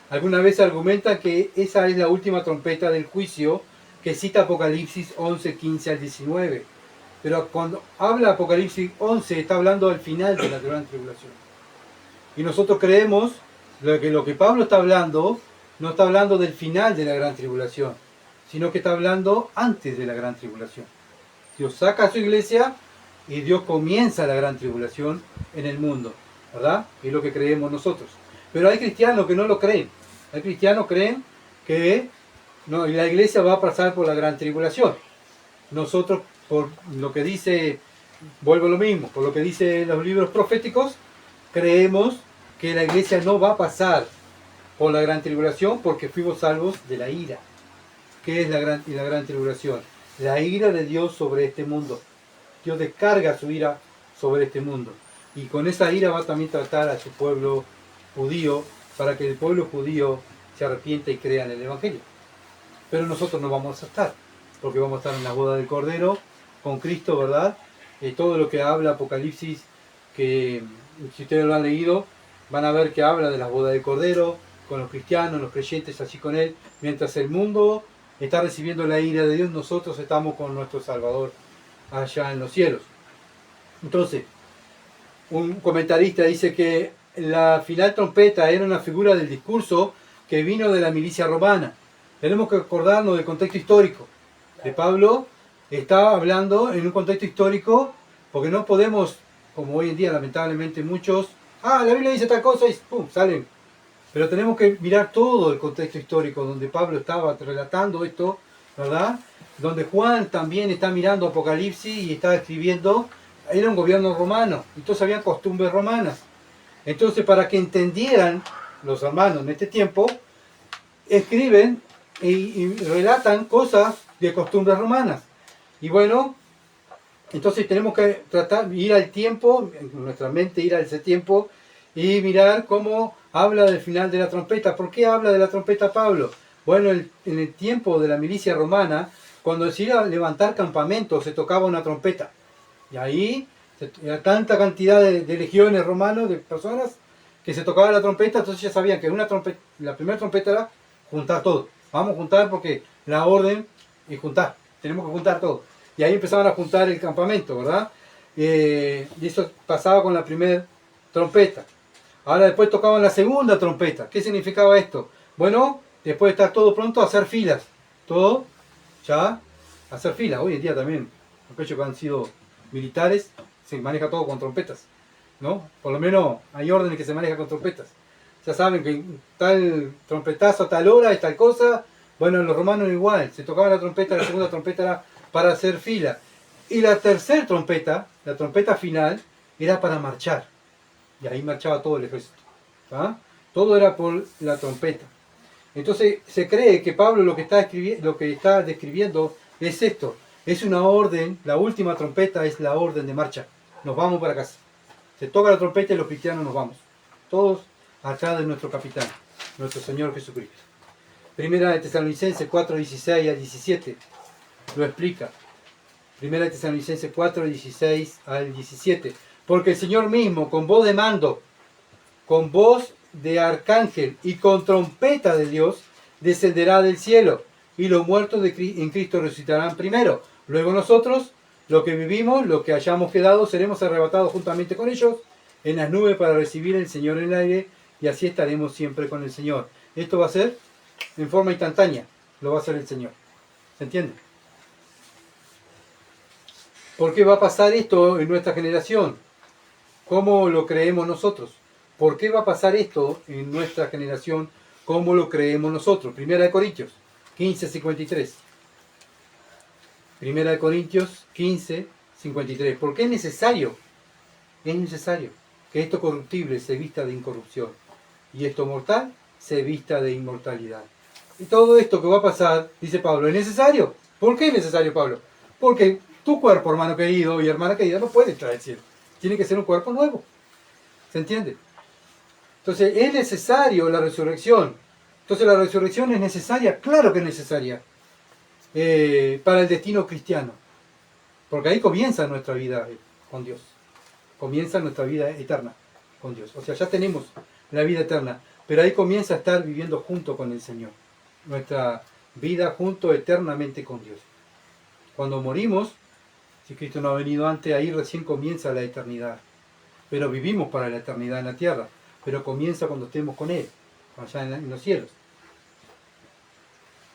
alguna vez argumentan que esa es la última trompeta del juicio que cita Apocalipsis 11, 15 al 19. Pero cuando habla Apocalipsis 11 está hablando del final de la gran tribulación. Y nosotros creemos que lo que Pablo está hablando no está hablando del final de la gran tribulación, sino que está hablando antes de la gran tribulación. Dios saca a su iglesia y Dios comienza la gran tribulación en el mundo, ¿verdad? Es lo que creemos nosotros. Pero hay cristianos que no lo creen. Hay cristianos que creen que no, la iglesia va a pasar por la gran tribulación. Nosotros, por lo que dice, vuelvo a lo mismo, por lo que dice los libros proféticos, creemos que la iglesia no va a pasar por la gran tribulación porque fuimos salvos de la ira. ¿Qué es la gran tribulación? La ira de Dios sobre este mundo. Dios descarga su ira sobre este mundo. Y con esa ira va a también tratar a su pueblo judío para que el pueblo judío se arrepienta y crea en el Evangelio. Pero nosotros no vamos a estar, porque vamos a estar en la boda del Cordero con Cristo, ¿verdad? Todo lo que habla Apocalipsis, que si ustedes lo han leído, van a ver que habla de la boda del Cordero, con los cristianos, los creyentes allí con Él. Mientras el mundo está recibiendo la ira de Dios, nosotros estamos con nuestro Salvador allá en los cielos. Entonces, un comentarista dice que la final trompeta era una figura del discurso que vino de la milicia romana. Tenemos que acordarnos del contexto histórico. De Pablo estaba hablando en un contexto histórico, porque no podemos, como hoy en día lamentablemente muchos, la Biblia dice tal cosa y ¡pum! Salen. Pero tenemos que mirar todo el contexto histórico donde Pablo estaba relatando esto, ¿verdad? Donde Juan también está mirando Apocalipsis y está escribiendo. Era un gobierno romano, entonces había costumbres romanas. Entonces, para que entendieran los hermanos en este tiempo, escriben y relatan cosas de costumbres romanas. Y bueno, entonces tenemos que tratar de ir al tiempo, en nuestra mente ir a ese tiempo y mirar cómo habla del final de la trompeta. ¿Por qué habla de la trompeta Pablo? Bueno, en el tiempo de la milicia romana, cuando se iba a levantar campamentos, se tocaba una trompeta. Y ahí era tanta cantidad de legiones romanos, de personas, que se tocaba la trompeta, entonces ya sabían que la primera trompeta era juntar todo. Vamos a juntar porque la orden es juntar, tenemos que juntar todo. Y ahí empezaban a juntar el campamento, ¿verdad? Y eso pasaba con la primera trompeta. Ahora después tocaban la segunda trompeta. ¿Qué significaba esto? Bueno, después de estar todo pronto, hacer filas. Todo, ya, hacer filas. Hoy en día también, aquellos que han sido militares, se maneja todo con trompetas, ¿no? Por lo menos hay órdenes que se manejan con trompetas. Ya saben que tal trompetazo a tal hora es tal cosa. Bueno, en los romanos igual, se tocaba la trompeta, la segunda trompeta era para hacer fila. Y la tercera trompeta, la trompeta final, era para marchar. Y ahí marchaba todo el ejército. ¿Ah? Todo era por la trompeta. Entonces se cree que Pablo lo que está describiendo es esto. Es una orden, la última trompeta es la orden de marcha. Nos vamos para casa. Se toca la trompeta y los cristianos nos vamos. Todos atrás de nuestro capitán, nuestro Señor Jesucristo. Primera de Tesalonicenses 4, 16 al 17 lo explica. Primera de Tesalonicenses 4, 16 al 17. Porque el Señor mismo, con voz de mando, con voz de arcángel y con trompeta de Dios, descenderá del cielo, y los muertos en Cristo resucitarán primero. Luego nosotros, los que vivimos, los que hayamos quedado, seremos arrebatados juntamente con ellos en las nubes para recibir al Señor en el aire, y así estaremos siempre con el Señor. Esto va a ser en forma instantánea, lo va a hacer el Señor. ¿Se entiende? ¿Por qué va a pasar esto en nuestra generación? ¿Cómo lo creemos nosotros? ¿Por qué va a pasar esto en nuestra generación? ¿Cómo lo creemos nosotros? Primera de Corintios 15, 53. Primera de Corintios 15, 53. ¿Por qué es necesario? Es necesario que esto corruptible se vista de incorrupción y esto mortal se vista de inmortalidad. Y todo esto que va a pasar, dice Pablo, ¿es necesario? ¿Por qué es necesario, Pablo? Porque tu cuerpo, hermano querido y hermana querida, no puede entrar al cielo. Tiene que ser un cuerpo nuevo. ¿Se entiende? Entonces, es necesario la resurrección. Entonces, la resurrección es necesaria, claro que es necesaria, para el destino cristiano. Porque ahí comienza nuestra vida con Dios. Comienza nuestra vida eterna con Dios. O sea, ya tenemos la vida eterna, pero ahí comienza a estar viviendo junto con el Señor. Nuestra vida junto eternamente con Dios. Cuando morimos, si Cristo no ha venido antes, ahí recién comienza la eternidad. Pero vivimos para la eternidad en la tierra. Pero comienza cuando estemos con Él, allá en los cielos.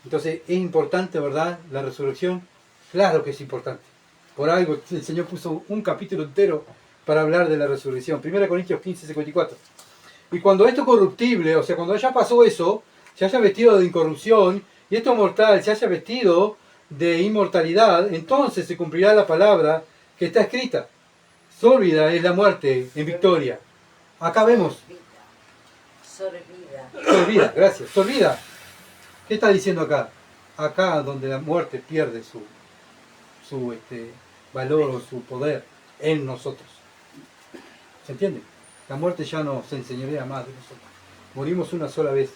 Entonces, ¿es importante, verdad, la resurrección? Claro que es importante. Por algo el Señor puso un capítulo entero para hablar de la resurrección. 1 Corintios 15, 54. Y cuando esto corruptible, o sea, cuando ya pasó eso, se haya vestido de incorrupción, y esto mortal se haya vestido de inmortalidad, entonces se cumplirá la palabra que está escrita. Sórbida es la muerte en victoria. Acá vemos. Sorbida, gracias. Sorbida. ¿Qué está diciendo acá? Acá donde la muerte pierde su valor o su poder en nosotros. ¿Se entiende? La muerte ya no se enseñorea más de nosotros. Morimos una sola vez.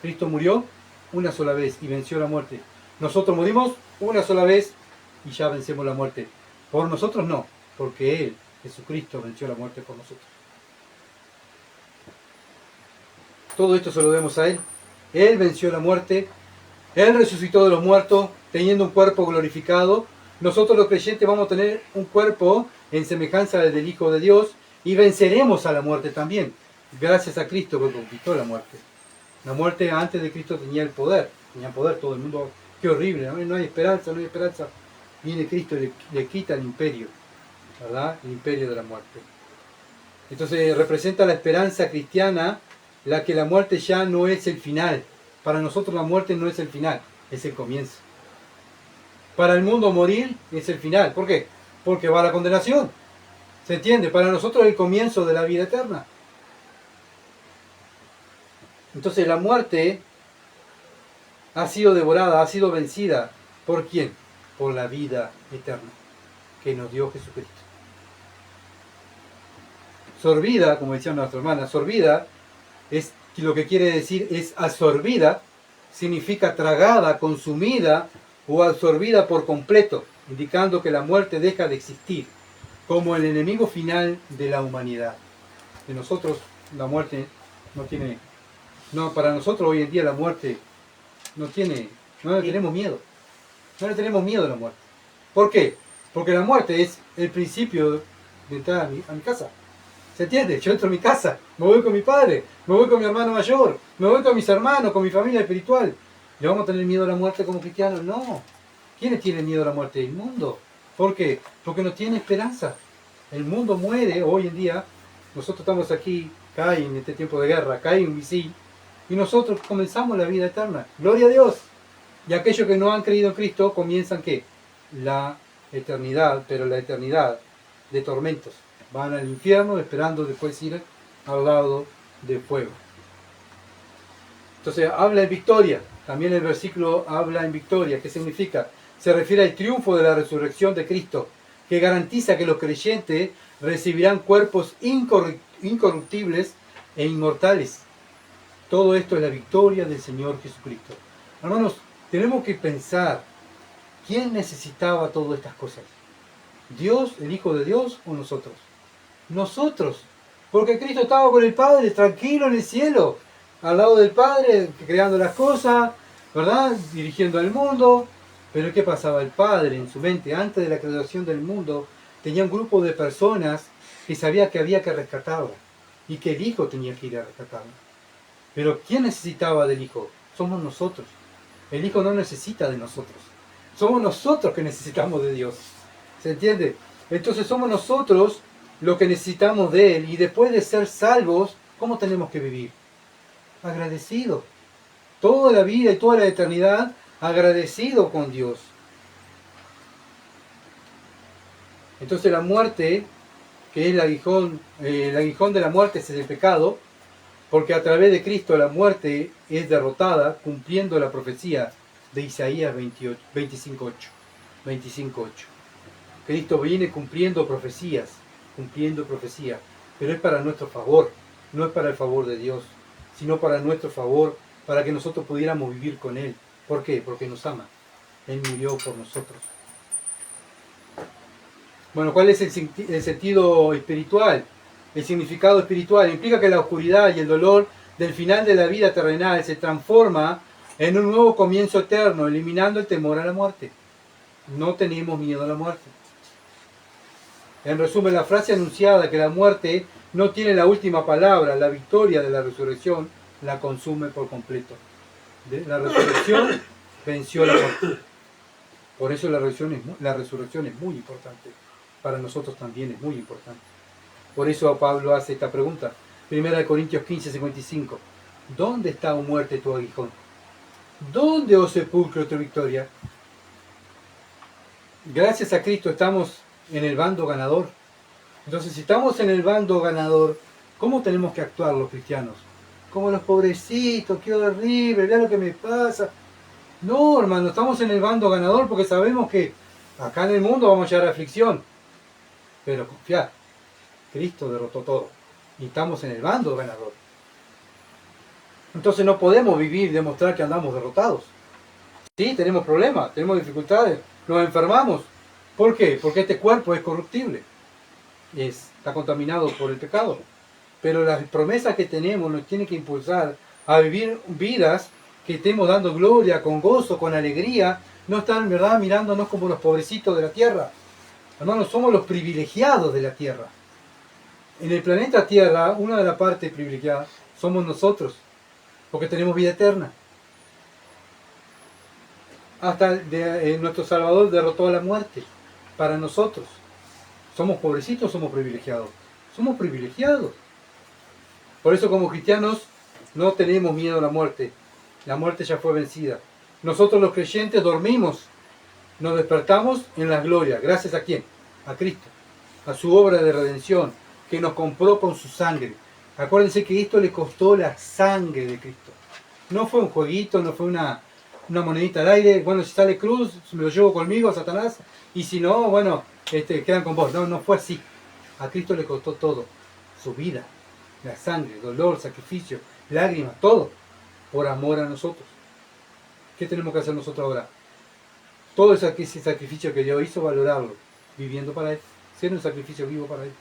Cristo murió una sola vez y venció la muerte. Nosotros morimos una sola vez y ya vencemos la muerte. Por nosotros no, porque Él, Jesucristo, venció la muerte por nosotros. Todo esto se lo debemos a Él. Él venció la muerte. Él resucitó de los muertos, teniendo un cuerpo glorificado. Nosotros los creyentes vamos a tener un cuerpo en semejanza del Hijo de Dios y venceremos a la muerte también, gracias a Cristo que conquistó la muerte. La muerte antes de Cristo tenía poder todo el mundo. Qué horrible, no hay esperanza, no hay esperanza. Viene Cristo y le quita el imperio, ¿verdad? El imperio de la muerte. Entonces representa la esperanza cristiana, la que la muerte ya no es el final. Para nosotros la muerte no es el final, es el comienzo. Para el mundo morir es el final. ¿Por qué? Porque va a la condenación. ¿Se entiende? Para nosotros es el comienzo de la vida eterna. Entonces la muerte ha sido devorada, ha sido vencida. ¿Por quién? Por la vida eterna que nos dio Jesucristo. Sorbida, como decía nuestra hermana, sorbida es lo que quiere decir es absorbida, significa tragada, consumida o absorbida por completo, indicando que la muerte deja de existir como el enemigo final de la humanidad. De nosotros la muerte para nosotros hoy en día la muerte no le tenemos miedo. No le tenemos miedo a la muerte. ¿Por qué? Porque la muerte es el principio de entrar a mi casa. ¿Se entiende? Yo entro a mi casa, me voy con mi padre, me voy con mi hermano mayor, me voy con mis hermanos, con mi familia espiritual. ¿Le vamos a tener miedo a la muerte como cristianos? No. ¿Quiénes tienen miedo a la muerte? El mundo. ¿Por qué? Porque no tiene esperanza. El mundo muere hoy en día. Nosotros estamos aquí, cae en este tiempo de guerra, cae un misil, y nosotros comenzamos la vida eterna. ¡Gloria a Dios! Y aquellos que no han creído en Cristo comienzan ¿qué? La eternidad, pero la eternidad de tormentos. Van al infierno esperando después ir al lado del fuego. Entonces habla en victoria. También el versículo habla en victoria. ¿Qué significa? Se refiere al triunfo de la resurrección de Cristo, que garantiza que los creyentes recibirán cuerpos incorruptibles e inmortales. Todo esto es la victoria del Señor Jesucristo. Hermanos, tenemos que pensar, ¿quién necesitaba todas estas cosas? ¿Dios, el Hijo de Dios o nosotros? Nosotros, porque Cristo estaba con el Padre, tranquilo en el cielo, al lado del Padre, creando las cosas, ¿verdad? Dirigiendo al mundo. Pero ¿qué pasaba? El Padre en su mente, antes de la creación del mundo, tenía un grupo de personas que sabía que había que rescatarlo y que el Hijo tenía que ir a rescatarlo. Pero ¿quién necesitaba del Hijo? Somos nosotros. El Hijo no necesita de nosotros. Somos nosotros que necesitamos de Dios. ¿Se entiende? Entonces somos nosotros los que necesitamos de Él. Y después de ser salvos, ¿cómo tenemos que vivir? Agradecidos. Toda la vida y toda la eternidad agradecido con Dios. Entonces la muerte, que es el aguijón de la muerte es el pecado, porque a través de Cristo la muerte es derrotada, cumpliendo la profecía de Isaías 25:8. Cristo viene cumpliendo profecías, pero es para nuestro favor, no es para el favor de Dios, sino para nuestro favor, para que nosotros pudiéramos vivir con Él. ¿Por qué? Porque nos ama. Él murió por nosotros. Bueno, ¿cuál es el sentido espiritual? El significado espiritual implica que la oscuridad y el dolor del final de la vida terrenal se transforma en un nuevo comienzo eterno, eliminando el temor a la muerte. No tenemos miedo a la muerte. En resumen, la frase anunciada que la muerte no tiene la última palabra, la victoria de la resurrección, la consume por completo. La resurrección venció la muerte. Por eso la resurrección es muy importante. Para nosotros también es muy importante. Por eso Pablo hace esta pregunta. 1 Corintios 15:55. ¿Dónde está, oh muerte, tu aguijón? ¿Dónde, oh sepulcro, tu victoria? Gracias a Cristo estamos en el bando ganador. Entonces, si estamos en el bando ganador, ¿cómo tenemos que actuar los cristianos? Como los pobrecitos, qué horrible, vea lo que me pasa. No, hermano, estamos en el bando ganador porque sabemos que acá en el mundo vamos a llegar a aflicción. Pero confiar, Cristo derrotó todo. Y estamos en el bando ganador. Entonces no podemos vivir y demostrar que andamos derrotados. Sí, tenemos problemas, tenemos dificultades, nos enfermamos. ¿Por qué? Porque este cuerpo es corruptible. Está contaminado por el pecado. Pero las promesas que tenemos nos tienen que impulsar a vivir vidas que estemos dando gloria, con gozo, con alegría. No están, ¿verdad?, mirándonos como los pobrecitos de la tierra. Hermanos, somos los privilegiados de la tierra. En el planeta Tierra, una de las partes privilegiadas somos nosotros, porque tenemos vida eterna. Hasta nuestro Salvador derrotó a la muerte para nosotros. ¿Somos pobrecitos o somos privilegiados? Somos privilegiados. Por eso como cristianos no tenemos miedo a la muerte. La muerte ya fue vencida. Nosotros los creyentes dormimos, nos despertamos en la gloria. ¿Gracias a quién? A Cristo. A su obra de redención, que nos compró con su sangre. Acuérdense que esto le costó la sangre de Cristo. No fue un jueguito, no fue una monedita al aire. Bueno, si sale cruz, me lo llevo conmigo, Satanás. Y si no, bueno, quedan con vos. No, no fue así. A Cristo le costó todo. Su vida, la sangre, dolor, sacrificio, lágrimas, todo. Por amor a nosotros. ¿Qué tenemos que hacer nosotros ahora? Todo ese sacrificio que Dios hizo, valorarlo. Viviendo para Él. Ser un sacrificio vivo para Él.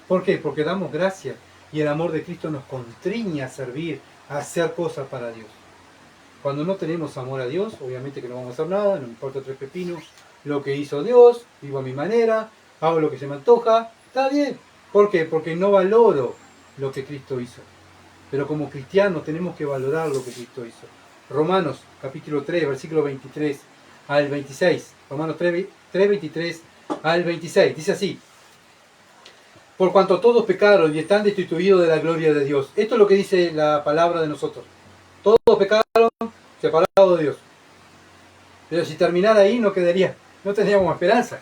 ¿Por qué? Porque damos gracias. Y el amor de Cristo nos constriña a servir, a hacer cosas para Dios. Cuando no tenemos amor a Dios, obviamente que no vamos a hacer nada, no me importa tres pepinos, lo que hizo Dios, vivo a mi manera, hago lo que se me antoja, está bien. ¿Por qué? Porque no valoro lo que Cristo hizo. Pero como cristianos tenemos que valorar lo que Cristo hizo. Romanos capítulo 3, versículo 23 al 26. Romanos 3, 23 al 26. Dice así. Por cuanto todos pecaron y están destituidos de la gloria de Dios. Esto es lo que dice la palabra de nosotros. Todos pecaron, separados de Dios. Pero si terminara ahí no tendríamos esperanza.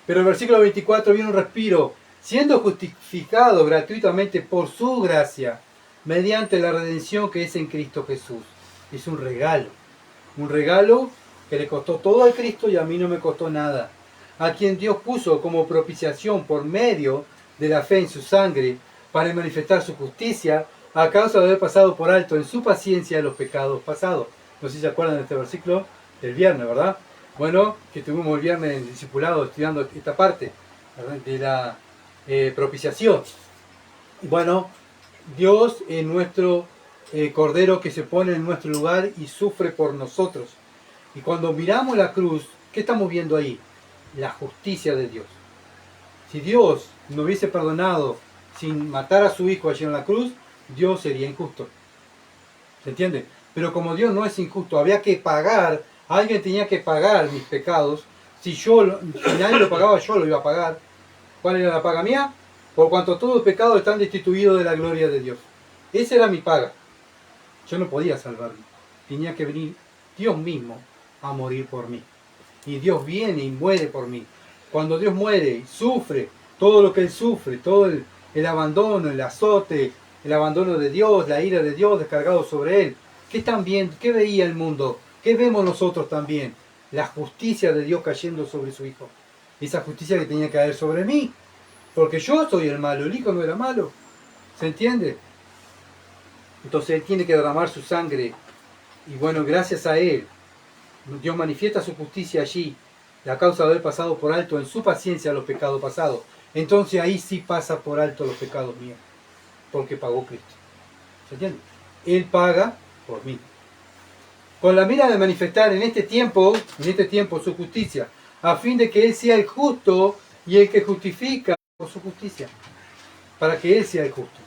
Pero el versículo 24 viene un respiro. Siendo justificados gratuitamente por su gracia, mediante la redención que es en Cristo Jesús. Es un regalo. Un regalo que le costó todo al Cristo y a mí no me costó nada. A quien Dios puso como propiciación por medio de la fe en su sangre, para manifestar su justicia, a causa de haber pasado por alto en su paciencia los pecados pasados. No sé si se acuerdan de este versículo del viernes, ¿verdad? Bueno, que tuvimos el viernes en discipulado estudiando esta parte, ¿verdad?, de la propiciación. Bueno, Dios es nuestro Cordero que se pone en nuestro lugar y sufre por nosotros. Y cuando miramos la cruz, ¿qué estamos viendo ahí? La justicia de Dios. Si Dios no hubiese perdonado sin matar a su hijo allí en la cruz, Dios sería injusto. ¿Se entiende? Pero como Dios no es injusto, había que pagar, alguien tenía que pagar mis pecados. Si nadie lo pagaba, yo lo iba a pagar. ¿Cuál era la paga mía? Por cuanto todos los pecados están destituidos de la gloria de Dios. Esa era mi paga. Yo no podía salvarme. Tenía que venir Dios mismo a morir por mí. Y Dios viene y muere por mí. Cuando Dios muere y sufre todo lo que Él sufre, todo el abandono, el azote, el abandono de Dios, la ira de Dios descargado sobre Él. ¿Qué están viendo? ¿Qué veía el mundo? ¿Qué vemos nosotros también? La justicia de Dios cayendo sobre su Hijo. Esa justicia que tenía que caer sobre mí. Porque yo soy el malo, el Hijo no era malo. ¿Se entiende? Entonces Él tiene que derramar su sangre. Y bueno, gracias a Él, Dios manifiesta su justicia allí, la causa de haber pasado por alto en su paciencia los pecados pasados. Entonces ahí sí pasa por alto los pecados míos, porque pagó Cristo. ¿Se entiende? Él paga por mí. Con la mira de manifestar en este tiempo su justicia, a fin de que Él sea el justo y el que justifica por su justicia, para que Él sea el justo.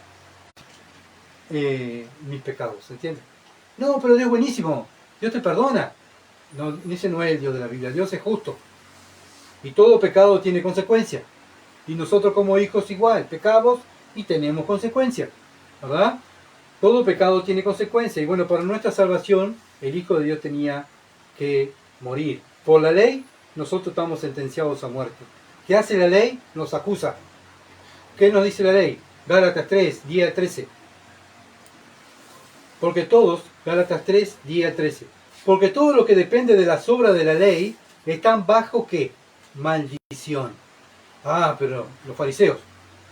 Mis pecados, ¿se entiende? No, pero Dios es buenísimo, Dios te perdona. No, ese no es el Dios de la Biblia. Dios es justo. Y todo pecado tiene consecuencia. Y nosotros como hijos igual, pecamos y tenemos consecuencias. ¿Verdad? Todo pecado tiene consecuencia. Y bueno, para nuestra salvación, el Hijo de Dios tenía que morir. Por la ley, nosotros estamos sentenciados a muerte. ¿Qué hace la ley? Nos acusa. ¿Qué nos dice la ley? Gálatas 3, día 13. Porque todos, Gálatas 3, día 13. Porque todo lo que depende de las obras de la ley están bajo ¿qué? Maldición. Ah, pero los fariseos,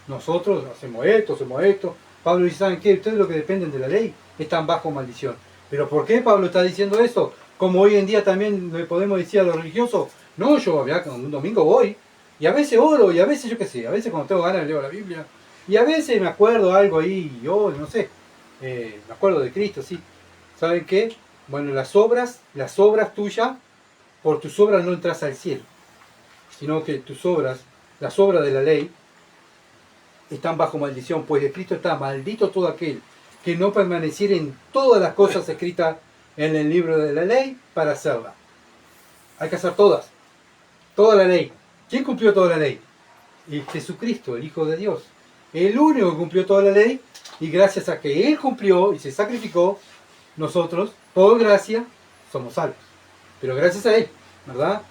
nosotros hacemos esto. Pablo dice, ¿saben qué? Ustedes lo que dependen de la ley están bajo maldición. ¿Pero por qué Pablo está diciendo eso? Como hoy en día también le podemos decir a los religiosos, no, yo un domingo voy, y a veces oro, y a veces yo qué sé, a veces cuando tengo ganas leo la Biblia, y a veces me acuerdo algo ahí, yo no sé, me acuerdo de Cristo, sí. ¿Saben qué? Bueno, las obras tuyas, por tus obras no entras al cielo, sino que tus obras, las obras de la ley, están bajo maldición, pues escrito está, maldito todo aquel que no permaneciera en todas las cosas escritas en el libro de la ley para hacerla. Hay que hacer toda la ley. ¿Quién cumplió toda la ley? Y Jesucristo, el Hijo de Dios. El único que cumplió toda la ley, y gracias a que Él cumplió y se sacrificó, nosotros, por gracia, somos salvos. Pero gracias a Él, ¿verdad?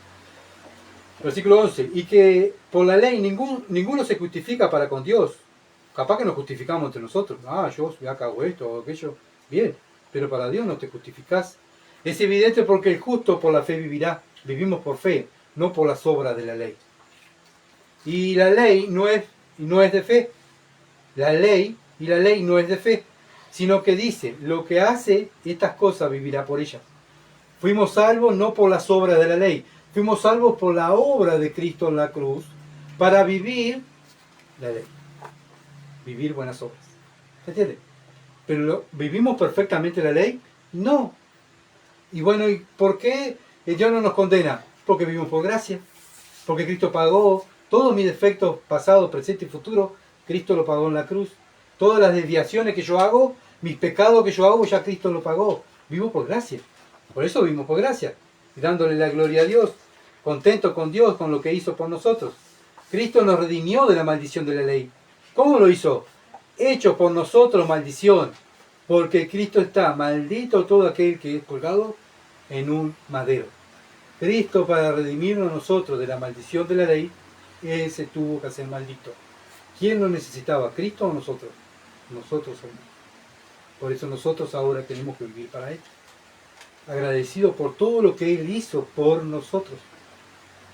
Versículo 11. Y que por la ley ninguno se justifica para con Dios. Capaz que nos justificamos entre nosotros. Ah, yo acá hago esto o aquello. Bien, pero para Dios no te justificás. Es evidente porque el justo por la fe vivirá. Vivimos por fe, no por las obras de la ley. Y la ley no es de fe. La ley no es de fe, sino que dice, lo que hace estas cosas vivirá por ellas. Fuimos salvos no por las obras de la ley, fuimos salvos por la obra de Cristo en la cruz para vivir la ley, vivir buenas obras. ¿Se entiende? Pero ¿vivimos perfectamente la ley? No. Y bueno, ¿y por qué Dios no nos condena? Porque vivimos por gracia, porque Cristo pagó todos mis defectos pasados, presentes y futuros. Cristo lo pagó en la cruz. Todas las desviaciones que yo hago, mis pecados que yo hago, ya Cristo lo pagó. Vivo por gracia. Por eso vivimos por gracia, dándole la gloria a Dios, contento con Dios, con lo que hizo por nosotros. Cristo nos redimió de la maldición de la ley. ¿Cómo lo hizo? Hecho por nosotros maldición, porque Cristo está maldito todo aquel que es colgado en un madero. Cristo, para redimirnos a nosotros de la maldición de la ley, Él se tuvo que hacer maldito. ¿Quién lo necesitaba? ¿Cristo o nosotros? Nosotros, hermanos. Por eso nosotros ahora tenemos que vivir para Él. Agradecido por todo lo que Él hizo por nosotros.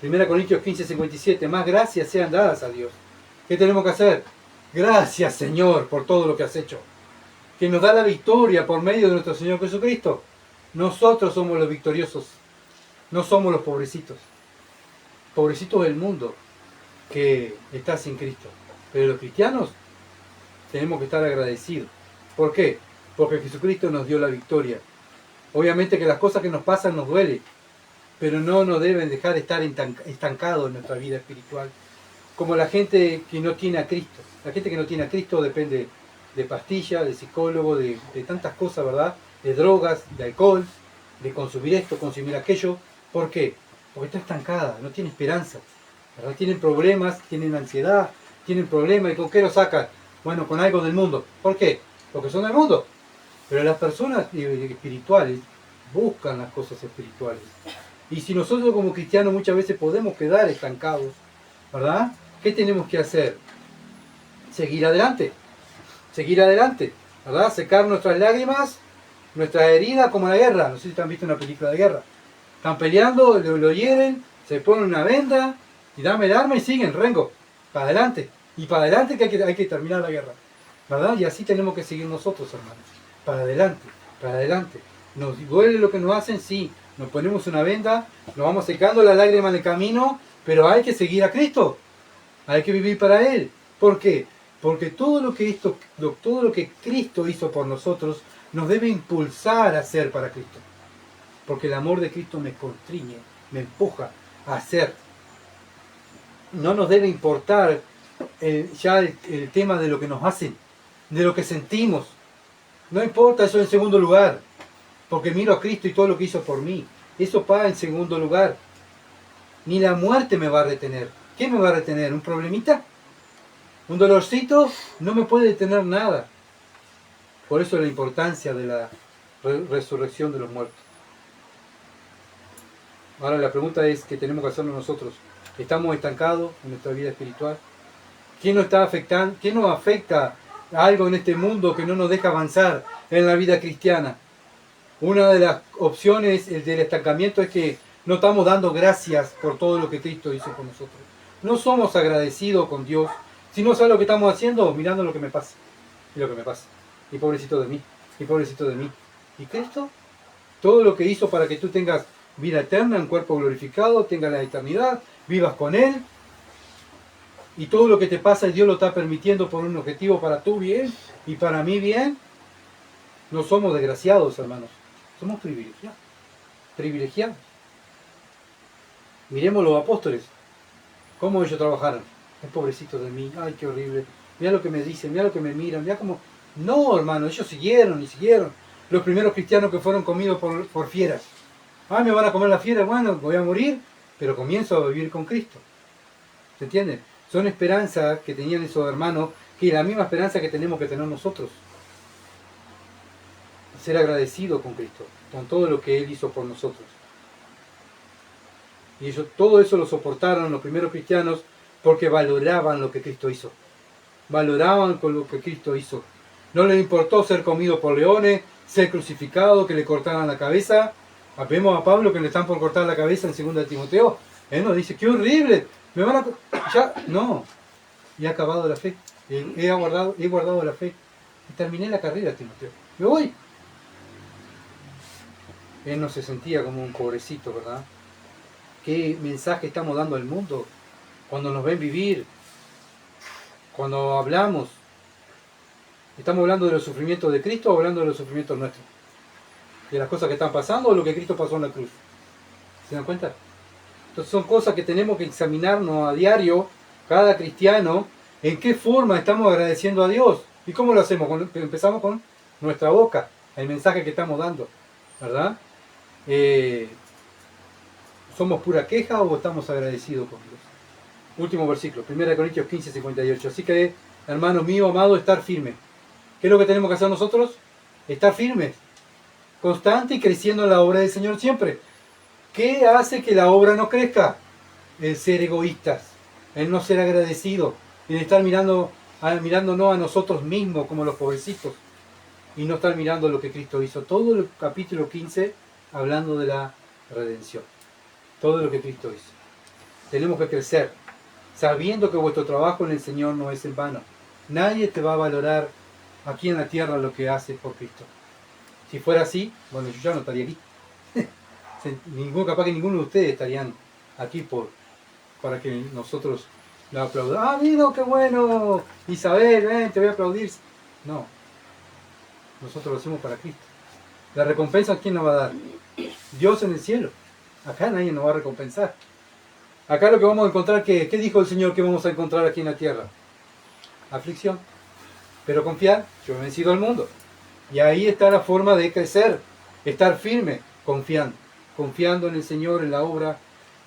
1 Corintios 15, 57. Más gracias sean dadas a Dios. ¿Qué tenemos que hacer? Gracias, Señor, por todo lo que has hecho. Que nos da la victoria por medio de nuestro Señor Jesucristo. Nosotros somos los victoriosos. No somos los pobrecitos. Pobrecitos del mundo que está sin Cristo. Pero los cristianos tenemos que estar agradecidos. ¿Por qué? Porque Jesucristo nos dio la victoria. Obviamente que las cosas que nos pasan nos duelen, pero no nos deben dejar estar estancados en nuestra vida espiritual. Como la gente que no tiene a Cristo. La gente que no tiene a Cristo depende de pastillas, de psicólogo, de tantas cosas, ¿verdad? De drogas, de alcohol, de consumir esto, consumir aquello. ¿Por qué? Porque está estancada, no tiene esperanza, ¿verdad? Tienen problemas, tienen ansiedad, tienen problemas. ¿Y con qué lo sacan? Bueno, con algo del mundo. ¿Por qué? Porque son del mundo. Pero las personas espirituales buscan las cosas espirituales. Y si nosotros como cristianos muchas veces podemos quedar estancados, ¿verdad? ¿Qué tenemos que hacer? Seguir adelante, ¿verdad? Secar nuestras lágrimas, nuestras heridas como en la guerra. No sé si ustedes han visto una película de guerra. Están peleando, lo hieren, se ponen una venda y dame el arma y siguen, rengo, para adelante. Y para adelante que hay que terminar la guerra, ¿verdad? Y así tenemos que seguir nosotros, hermanos. Para adelante, para adelante. ¿Nos duele lo que nos hacen? Sí. Nos ponemos una venda, nos vamos secando la lágrima en el camino, pero hay que seguir a Cristo. Hay que vivir para Él. ¿Por qué? Porque todo lo que Cristo hizo por nosotros nos debe impulsar a hacer para Cristo. Porque el amor de Cristo me constriñe, me empuja a hacer. No nos debe importar el tema de lo que nos hacen, de lo que sentimos. No importa eso en segundo lugar, porque miro a Cristo y todo lo que hizo por mí. Eso va en segundo lugar. Ni la muerte me va a retener. ¿Qué me va a retener? ¿Un problemita? ¿Un dolorcito? No me puede detener nada. Por eso la importancia de la resurrección de los muertos. Ahora la pregunta es que tenemos que hacernos nosotros. ¿Estamos estancados en nuestra vida espiritual? ¿Qué nos está afectando? ¿Qué nos afecta algo en este mundo que no nos deja avanzar en la vida cristiana? Una de las opciones del estancamiento es que no estamos dando gracias por todo lo que Cristo hizo por nosotros. No somos agradecidos con Dios. Si no sabes lo que estamos haciendo, mirando lo que me pasa. Y lo que me pasa. Y pobrecito de mí. Y pobrecito de mí. ¿Y Cristo? Todo lo que hizo para que tú tengas vida eterna, un cuerpo glorificado, tengas la eternidad, vivas con Él. Y todo lo que te pasa, Dios lo está permitiendo por un objetivo para tu bien y para mi bien. No somos desgraciados, hermanos. Somos privilegiados. Privilegiados. Miremos los apóstoles. Cómo ellos trabajaron. Ay, pobrecitos de mí. Ay, qué horrible. Mira lo que me dicen, mira lo que me miran. Mira cómo... No, hermano, ellos siguieron y siguieron. Los primeros cristianos que fueron comidos por fieras. Ah, me van a comer la fiera. Bueno, voy a morir, pero comienzo a vivir con Cristo. ¿Se entiende? Son esperanzas que tenían esos hermanos, que es la misma esperanza que tenemos que tener nosotros. Ser agradecido con Cristo, con todo lo que Él hizo por nosotros. Y ellos, todo eso lo soportaron los primeros cristianos porque valoraban lo que Cristo hizo. Valoraban con lo que Cristo hizo. No les importó ser comido por leones, ser crucificado, que le cortaran la cabeza. Vemos a Pablo que le están por cortar la cabeza en 2 Timoteo. Él nos dice, ¡qué horrible! Me van a... Ya, no. Y he acabado la fe. He guardado la fe. Y terminé la carrera, Timoteo. Me voy. Él no se sentía como un pobrecito, ¿verdad? ¿Qué mensaje estamos dando al mundo? Cuando nos ven vivir, cuando hablamos, ¿estamos hablando de los sufrimientos de Cristo o hablando de los sufrimientos nuestros? ¿De las cosas que están pasando o lo que Cristo pasó en la cruz? ¿Se dan cuenta? Entonces son cosas que tenemos que examinarnos a diario, cada cristiano, en qué forma estamos agradeciendo a Dios. ¿Y cómo lo hacemos? Empezamos con nuestra boca, el mensaje que estamos dando, ¿verdad? ¿Somos pura queja o estamos agradecidos con Dios? Último versículo, 1 Corintios 15, 58. Así que, hermano mío amado, estar firme. ¿Qué es lo que tenemos que hacer nosotros? Estar firmes, constante y creciendo en la obra del Señor siempre. ¿Qué hace que la obra no crezca? El ser egoístas, el no ser agradecido, el estar mirándonos a nosotros mismos como los pobrecitos y no estar mirando lo que Cristo hizo. Todo el capítulo 15 hablando de la redención. Todo lo que Cristo hizo. Tenemos que crecer, sabiendo que vuestro trabajo en el Señor no es en vano. Nadie te va a valorar aquí en la tierra lo que haces por Cristo. Si fuera así, bueno, yo ya no estaría aquí. Capaz que ninguno de ustedes estarían aquí para que nosotros la aplaudamos. ¡Ah, mira, qué bueno! Isabel, ven, te voy a aplaudir. No. Nosotros lo hacemos para Cristo. La recompensa, ¿quién nos va a dar? Dios en el cielo. Acá nadie nos va a recompensar. Acá lo que vamos a encontrar, ¿qué dijo el Señor que vamos a encontrar aquí en la tierra? Aflicción. Pero confiar, yo he vencido al mundo. Y ahí está la forma de crecer, estar firme, confiando en el Señor, en la obra,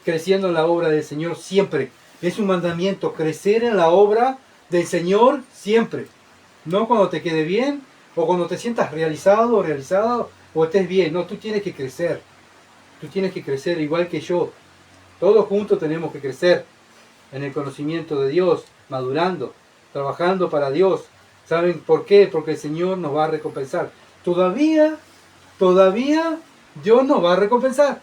creciendo en la obra del Señor siempre. Es un mandamiento, crecer en la obra del Señor siempre. No cuando te quede bien, o cuando te sientas realizado o realizada, o estés bien. No, tú tienes que crecer. Tú tienes que crecer igual que yo. Todos juntos tenemos que crecer en el conocimiento de Dios, madurando, trabajando para Dios. ¿Saben por qué? Porque el Señor nos va a recompensar. Todavía Dios nos va a recompensar.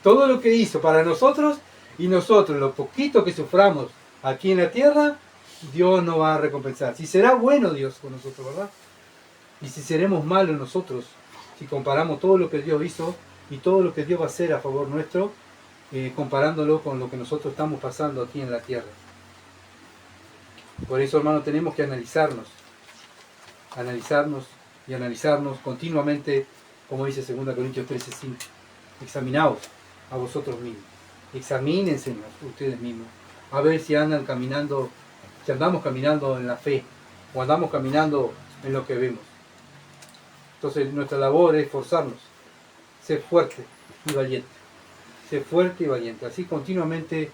Todo lo que hizo para nosotros y nosotros, lo poquito que suframos aquí en la tierra, Dios nos va a recompensar. Si será bueno Dios con nosotros, ¿verdad? Y si seremos malos nosotros, si comparamos todo lo que Dios hizo y todo lo que Dios va a hacer a favor nuestro, comparándolo con lo que nosotros estamos pasando aquí en la tierra. Por eso, hermanos, tenemos que analizarnos y analizarnos continuamente, como dice 2 Corintios 13:5. Examinaos a vosotros mismos. Examínense ustedes mismos. A ver si andamos caminando en la fe o andamos caminando en lo que vemos. Entonces nuestra labor es esforzarnos, ser fuertes y valientes. sé fuerte y valiente. Así continuamente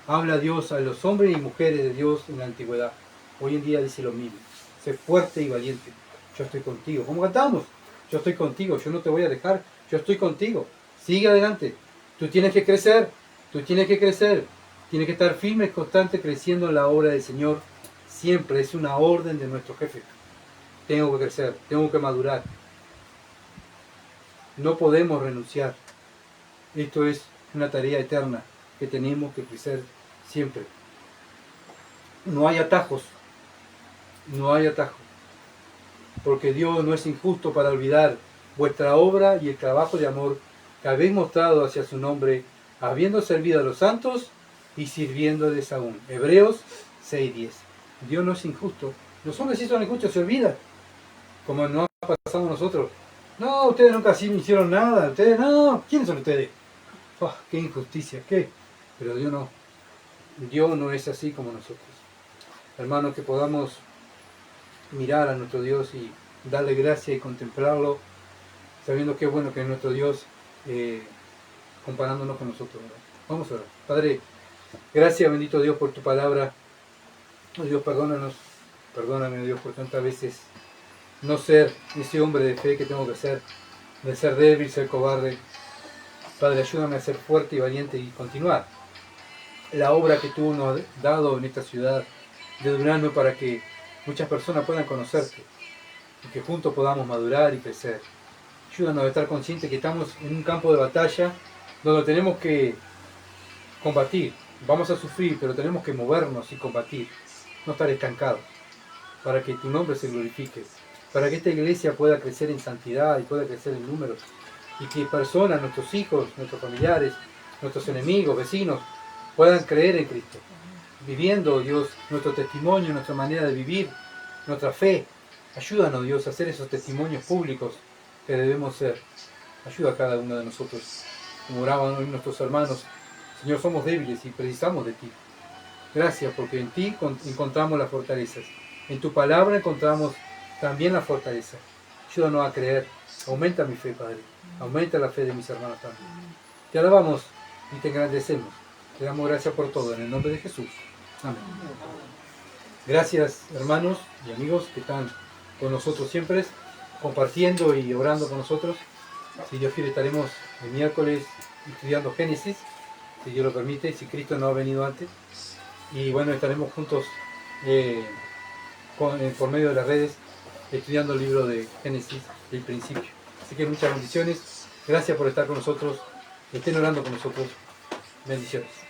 habla Dios a los hombres y mujeres de Dios en la antigüedad. Hoy en día dice lo mismo. Sé fuerte y valiente. Yo estoy contigo. ¿Cómo cantamos? Yo estoy contigo. Yo no te voy a dejar. Yo estoy contigo. Sigue adelante. Tú tienes que crecer. Tú tienes que crecer. Tienes que estar firme y constante creciendo en la obra del Señor. Siempre es una orden de nuestro jefe. Tengo que crecer. Tengo que madurar. No podemos renunciar. Esto es una tarea eterna que tenemos que crecer siempre. No hay atajos. No hay atajos. Porque Dios no es injusto para olvidar vuestra obra y el trabajo de amor que habéis mostrado hacia su nombre, habiendo servido a los santos y sirviéndoles aún. Hebreos 6:10. Dios no es injusto. Los hombres sí son injustos, se olvidan. Como nos ha pasado a nosotros. No, ustedes nunca así me hicieron nada. Ustedes no. ¿Quiénes son ustedes? Oh, qué injusticia, qué. Pero Dios no. Dios no es así como nosotros. Hermanos, que podamos mirar a nuestro Dios y darle gracia y contemplarlo, sabiendo qué bueno que es nuestro Dios, comparándonos con nosotros, ¿verdad? Vamos a orar. Padre, gracias, bendito Dios, por tu palabra. Oh, Dios, perdóname, Dios, por tantas veces no ser ese hombre de fe que tengo que ser, de ser débil, ser cobarde. Padre, ayúdame a ser fuerte y valiente y continuar la obra que tú nos has dado en esta ciudad de Durazno para que muchas personas puedan conocerte y que juntos podamos madurar y crecer. Ayúdanos a estar conscientes que estamos en un campo de batalla donde tenemos que combatir. Vamos a sufrir, pero tenemos que movernos y combatir, no estar estancados, para que tu nombre se glorifique, para que esta iglesia pueda crecer en santidad y pueda crecer en números, y que personas, nuestros hijos, nuestros familiares, nuestros enemigos, vecinos, puedan creer en Cristo, viviendo, Dios, nuestro testimonio, nuestra manera de vivir, nuestra fe. Ayúdanos, Dios, a hacer esos testimonios públicos que debemos ser. Ayuda a cada uno de nosotros. Como oraban hoy nuestros hermanos, Señor, somos débiles y precisamos de ti. Gracias, porque en ti encontramos las fortalezas. En tu palabra encontramos también la fortaleza. Ayúdanos a creer. Aumenta mi fe, Padre. Aumenta la fe de mis hermanos también. Te alabamos y te engrandecemos. Te damos gracias por todo, en el nombre de Jesús. Amén. Gracias, hermanos y amigos que están con nosotros siempre, compartiendo y orando con nosotros. Si Dios quiere, estaremos el miércoles estudiando Génesis, si Dios lo permite, si Cristo no ha venido antes. Y bueno, estaremos juntos por medio de las redes estudiando el libro de Génesis, el principio. Así que muchas bendiciones. Gracias por estar con nosotros. Estén orando con nosotros. Bendiciones.